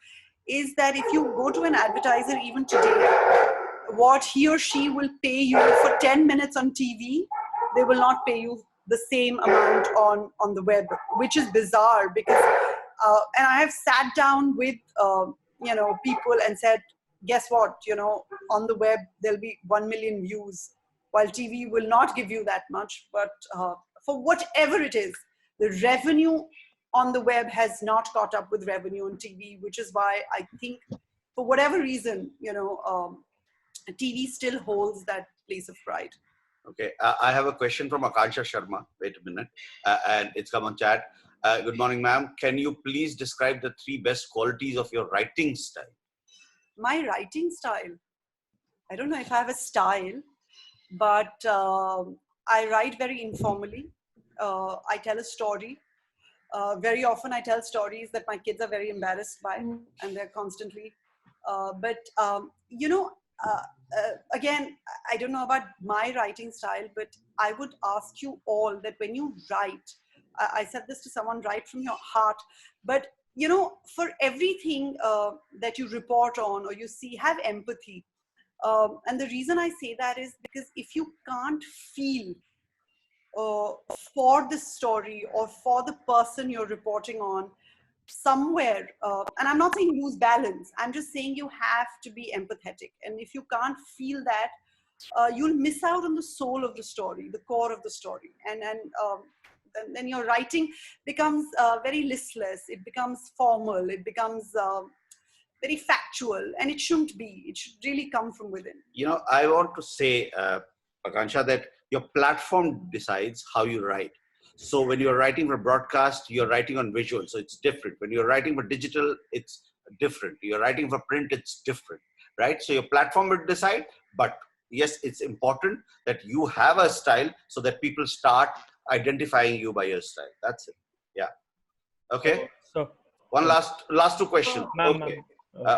is that if you go to an advertiser even today, what he or she will pay you for 10 minutes on TV, they will not pay you the same amount on the web, which is bizarre because, and I have sat down with, people and said, guess what, on the web, there'll be 1 million views, while TV will not give you that much. But for whatever it is, the revenue on the web has not caught up with revenue on TV, which is why I think for whatever reason, TV still holds that place of pride. Okay, I have a question from Akansha Sharma. Wait a minute. And it's come on chat. Good morning, ma'am. Can you please describe the 3 best qualities of your writing style? My writing style? I don't know if I have a style, but I write very informally. I tell a story. Very often I tell stories that my kids are very embarrassed by, and they're constantly. Again, I don't know about my writing style, but I would ask you all that when you write, I said this to someone, write from your heart, but for everything that you report on or you see, have empathy. And the reason I say that is because if you can't feel for the story or for the person you're reporting on, somewhere, and I'm not saying lose balance, I'm just saying you have to be empathetic. And if you can't feel that, you'll miss out on the soul of the story, the core of the story. And then your writing becomes very listless, it becomes formal, it becomes very factual, and it shouldn't be. It should really come from within. I want to say, Akansha, that your platform decides how you write. So when you're writing for broadcast, you're writing on visual, so it's different. When you're writing for digital, it's different. You're writing for print, it's different, right? So your platform will decide, but yes, it's important that you have a style so that people start identifying you by your style. That's it. Yeah. Okay. So one last 2 questions. Okay.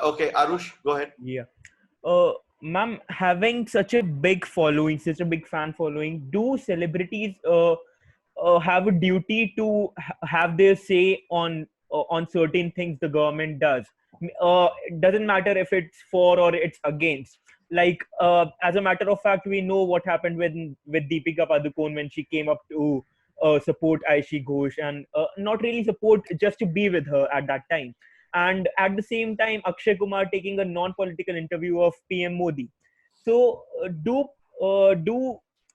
Okay, Arush, go ahead. Yeah. Ma'am, having such a big following, such a big fan following, do celebrities have a duty to have their say on certain things the government does? It doesn't matter if it's for or it's against. Like, as a matter of fact, we know what happened with Deepika Padukone when she came up to support Aishi Ghosh, and not really support, just to be with her at that time. And at the same time, Akshay Kumar taking a non-political interview of PM Modi. So do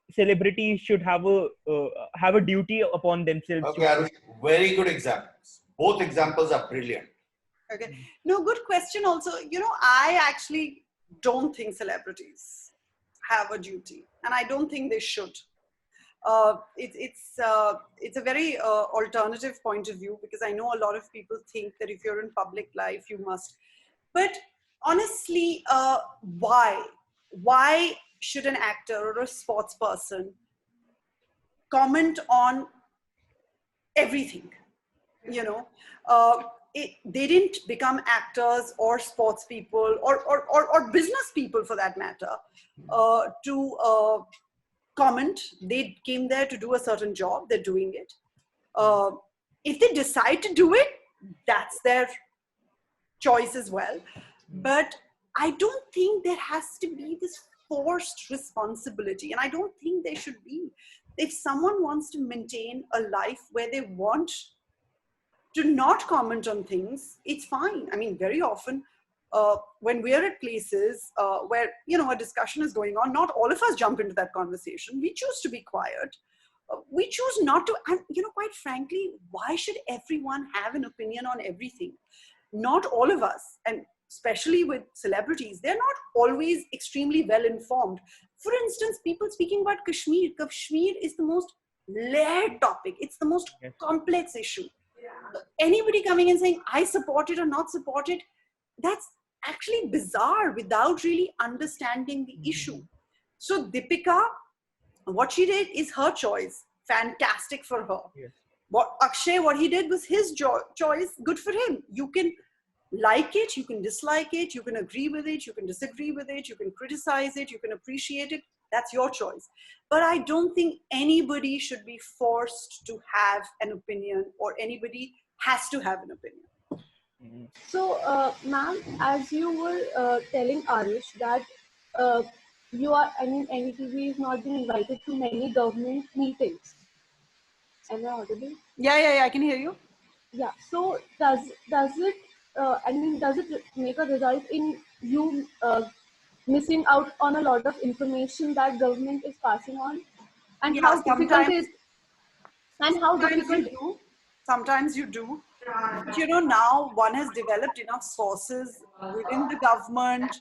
celebrities should have a duty upon themselves? Okay, Arush, very good examples. Both examples are brilliant. Okay. No, good question also. I actually don't think celebrities have a duty, and I don't think they should. It's a very alternative point of view, because I know a lot of people think that if you're in public life, you must. But honestly, why should an actor or a sports person comment on everything? They didn't become actors or sports people or business people, for that matter, to comment. They came there to do a certain job. They're doing it. If they decide to do it, that's their choice as well. But I don't think there has to be this forced responsibility, and I don't think there should be. If someone wants to maintain a life where they want to not comment on things, it's fine. I mean, very often when we're at places where, you know, a discussion is going on, not all of us jump into that conversation. We choose to be quiet. We choose not to. And, you know, quite frankly, why should everyone have an opinion on everything? Not all of us, and especially with celebrities, they're not always extremely well informed. For instance, people speaking about Kashmir. Kashmir is the most layered topic. It's the most complex issue. Anybody coming and saying, I support it or not support it, that's actually bizarre without really understanding the issue. So Deepika, what she did is her choice. Fantastic for her. Yes. What Akshay, what he did was his choice. Good for him. You can like it, you can dislike it, you can agree with it, you can disagree with it, you can criticize it, you can appreciate it. That's your choice. But I don't think anybody should be forced to have an opinion, or anybody has to have an opinion. So, ma'am, as you were telling Arish that you are, I mean, NDTV is not being invited to many government meetings. Am I audible? Yeah, I can hear you. Yeah. So, does it? I mean, does it make a result in you missing out on a lot of information that government is passing on, and Yeah, how difficult sometimes, is, and how sometimes difficult? you do. Sometimes you do. But you know, now one has developed enough sources within the government,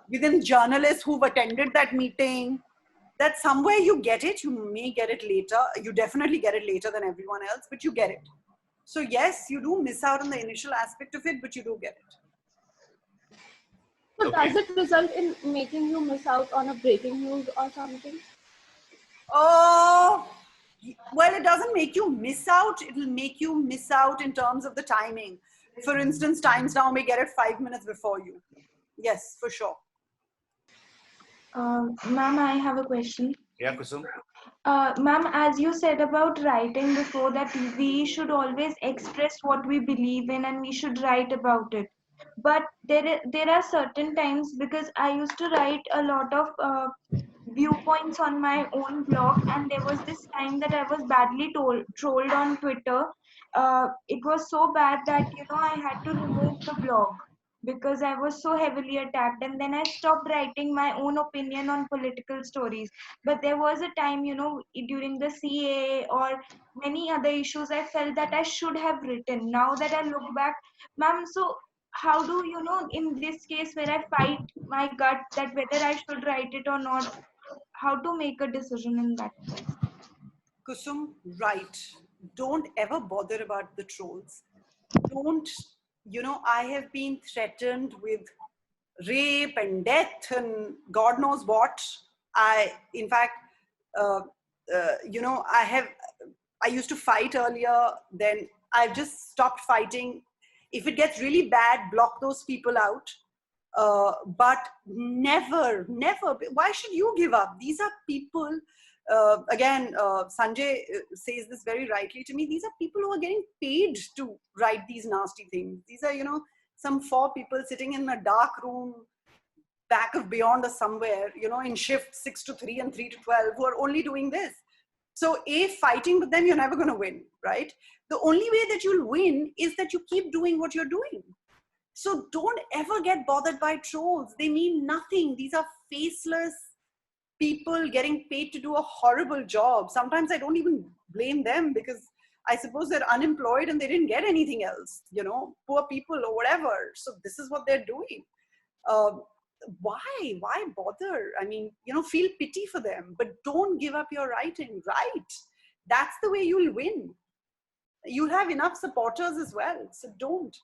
within journalists who've attended that meeting, that somewhere you get it. You may get it later. You definitely get it later than everyone else, but you get it. So yes, you do miss out on the initial aspect of it, but you do get it. So does it result in making you miss out on a breaking news or something? Oh, well, it doesn't make you miss out. It will make you miss out in terms of the timing. For instance, Times Now may get it 5 minutes before you. Yes, for sure. Ma'am, I have a question. Yeah, Kusum. Ma'am, as you said about writing before, that we should always express what we believe in and we should write about it. But there are certain times, because I used to write a lot of viewpoints on my own blog, and there was this time that I was badly trolled on Twitter. It was so bad that, you know, I had to remove the blog because I was so heavily attacked, and then I stopped writing my own opinion on political stories. But there was a time, you know, during the CAA or many other issues, I felt that I should have written. Now that I look back, ma'am, so how do you know, in this case where I fight my gut that whether I should write it or not, how to make a decision in that case? Kusum, right. Don't ever bother about the trolls. Don't, you know, I have been threatened with rape and death and God knows what. In fact, you know, I used to fight earlier, then I've just stopped fighting. If it gets really bad, block those people out. But never, why should you give up? These are people, again, Sanjay says this very rightly to me, these are people who are getting paid to write these nasty things. These are, you know, some 4 people sitting in a dark room back of Beyond or somewhere, you know, in shift 6 to 3 and 3 to 12, who are only doing this. So fighting with them, you're never going to win, right? The only way that you'll win is that you keep doing what you're doing. So don't ever get bothered by trolls. They mean nothing. These are faceless people getting paid to do a horrible job. Sometimes I don't even blame them, because I suppose they're unemployed and they didn't get anything else, you know, poor people or whatever. So this is what they're doing. Why bother? I mean, you know, feel pity for them, but don't give up your writing. Write. That's the way you'll win. You'll have enough supporters as well. So don't.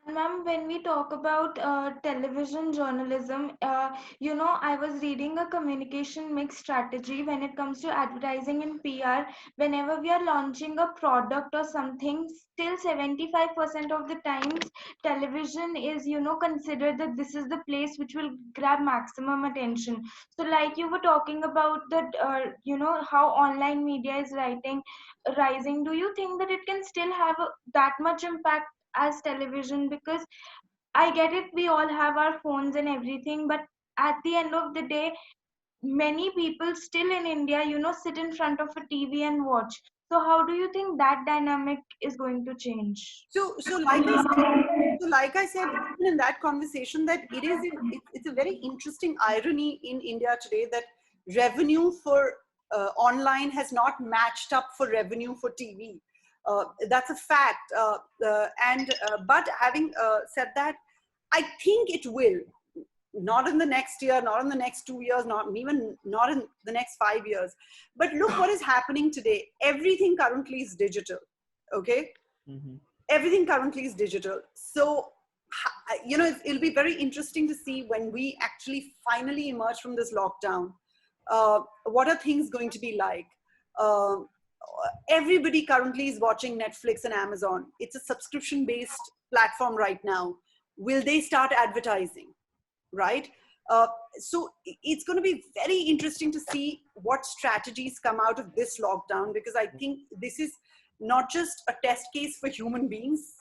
Ma'am, when we talk about television journalism, I was reading a communication mix strategy when it comes to advertising and PR. Whenever we are launching a product or something, still 75% of the times, television is, considered that this is the place which will grab maximum attention. So, like you were talking about that, how online media is rising. Do you think that it can still have that much impact as television? Because I get it, we all have our phones and everything, but at the end of the day, many people still in India, sit in front of a TV and watch. So how do you think that dynamic is going to change? So like I said even in that conversation, that it's a very interesting irony in India today that revenue for online has not matched up for revenue for TV. That's a fact. But having said that, I think it will. Not in the next year, not in the next 2 years, not in the next 5 years. But look what is happening today. Everything currently is digital. Okay, everything currently is digital. So it'll be very interesting to see when we actually finally emerge from this lockdown. What are things going to be like? Uh, Everybody currently is watching Netflix and Amazon. It's a subscription based platform right now. Will they start advertising? Right? So it's going to be very interesting to see what strategies come out of this lockdown, because I think this is not just a test case for human beings,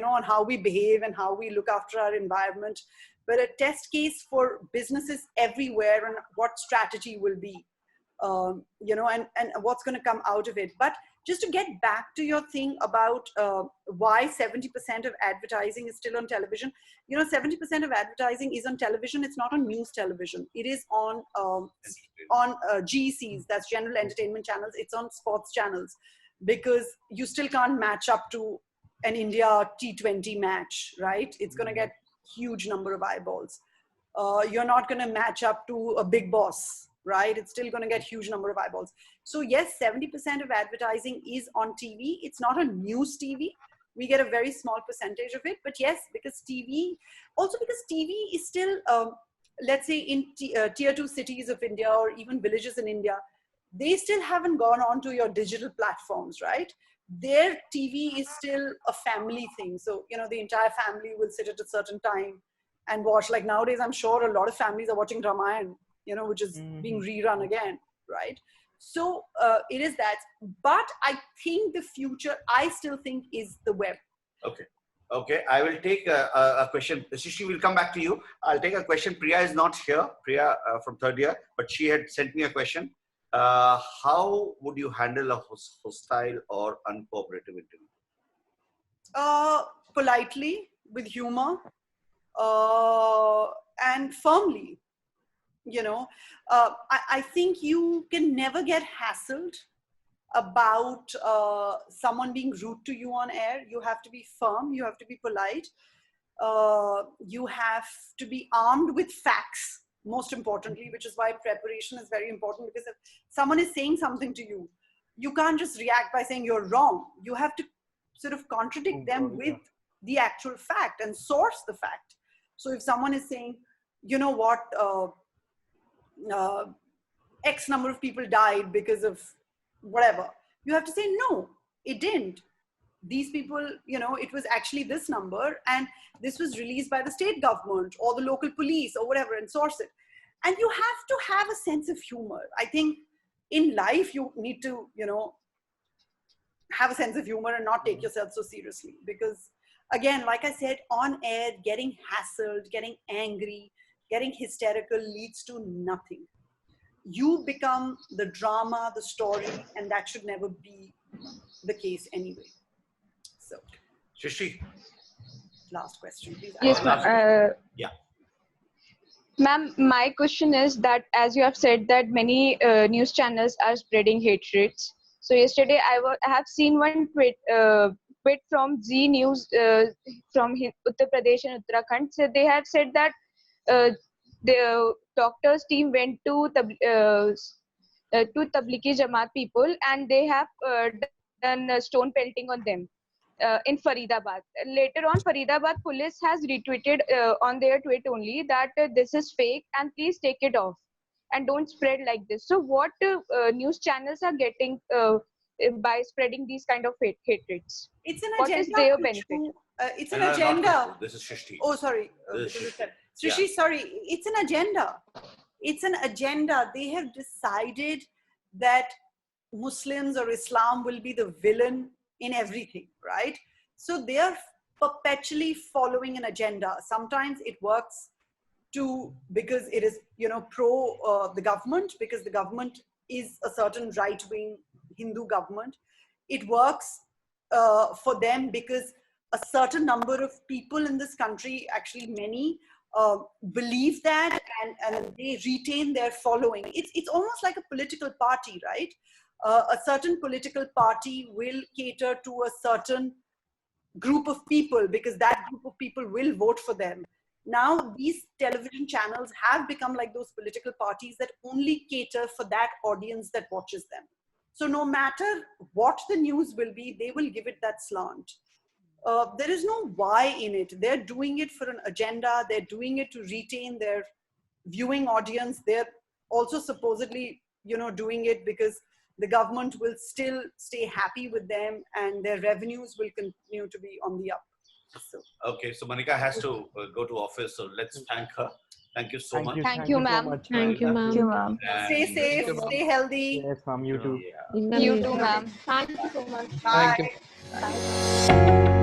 on how we behave and how we look after our environment, but a test case for businesses everywhere and what strategy will be, and what's going to come out of it. But just to get back to your thing about why 70% of advertising is still on television, 70% of advertising is on television. It's not on news television. It is on GECs, that's general entertainment channels. It's on sports channels, because you still can't match up to an India T20 match, right? It's going to get huge number of eyeballs. You're not going to match up to a Big Boss, right? It's still going to get huge number of eyeballs. So yes, 70% of advertising is on TV. It's not on news TV. We get a very small percentage of it, but yes, because TV is still, let's say in tier 2 cities of India or even villages in India, they still haven't gone on to your digital platforms, right? Their TV is still a family thing. So, the entire family will sit at a certain time and watch. Like nowadays, I'm sure a lot of families are watching Ramayan, which is being rerun again, right? So it is that. But I think the future, I still think, is the web. Okay, I will take a question. Srishti, will come back to you. I'll take a question. Priya is not here. Priya from third year, but she had sent me a question. How would you handle a hostile or uncooperative interview? Politely, with humor, and firmly. I think you can never get hassled about someone being rude to you on air. You have to be firm. You have to be polite. You have to be armed with facts, most importantly, which is why preparation is very important. Because if someone is saying something to you, you can't just react by saying you're wrong. You have to sort of contradict them with the actual fact and source the fact. So if someone is saying, you know what, X number of people died because of whatever, you have to say, no, it didn't. These people, it was actually this number, and this was released by the state government or the local police or whatever, and source it. And you have to have a sense of humor. I think in life, you need to, have a sense of humor and not take yourself so seriously. Because again, like I said, on air, getting hassled, getting angry, getting hysterical leads to nothing. You become the drama, the story, and that should never be the case anyway. So, Srishti, last question, please. Yes, yeah. Ma'am, my question is that as you have said that many news channels are spreading hatreds. So yesterday I have seen one tweet from Z News from Uttar Pradesh and Uttarakhand. So they have said that the doctors team went to Tablighi Jamaat people, and they have done stone pelting on them. in Faridabad. Later on, Faridabad police has retweeted on their tweet only that this is fake and please take it off and don't spread like this. So what news channels are getting by spreading these kind of hatreds? It's an What agenda. is their benefit? It's an No, not agenda. this is Shishti. Oh, sorry. This is Shishti. Srishi, sorry. It's an agenda. It's an agenda. They have decided that Muslims or Islam will be the villain in everything, right? So they are perpetually following an agenda. Sometimes it works because it is, pro the government, because the government is a certain right-wing Hindu government. It works for them because a certain number of people in this country, actually many, believe that, and they retain their following. It's almost like a political party, right? A certain political party will cater to a certain group of people because that group of people will vote for them. Now, these television channels have become like those political parties that only cater for that audience that watches them. So no matter what the news will be, they will give it that slant. There is no why in it. They're doing it for an agenda. They're doing it to retain their viewing audience. They're also supposedly, doing it because the government will still stay happy with them and their revenues will continue to be on the up. So. Okay, so Manika has to go to office, so let's thank her. Thank you so much. Thank you, ma'am. Thank you, ma'am. Stay safe, stay healthy. Yes, ma'am, you too. You too, ma'am. Thank you so much. Bye. Thank you. Bye.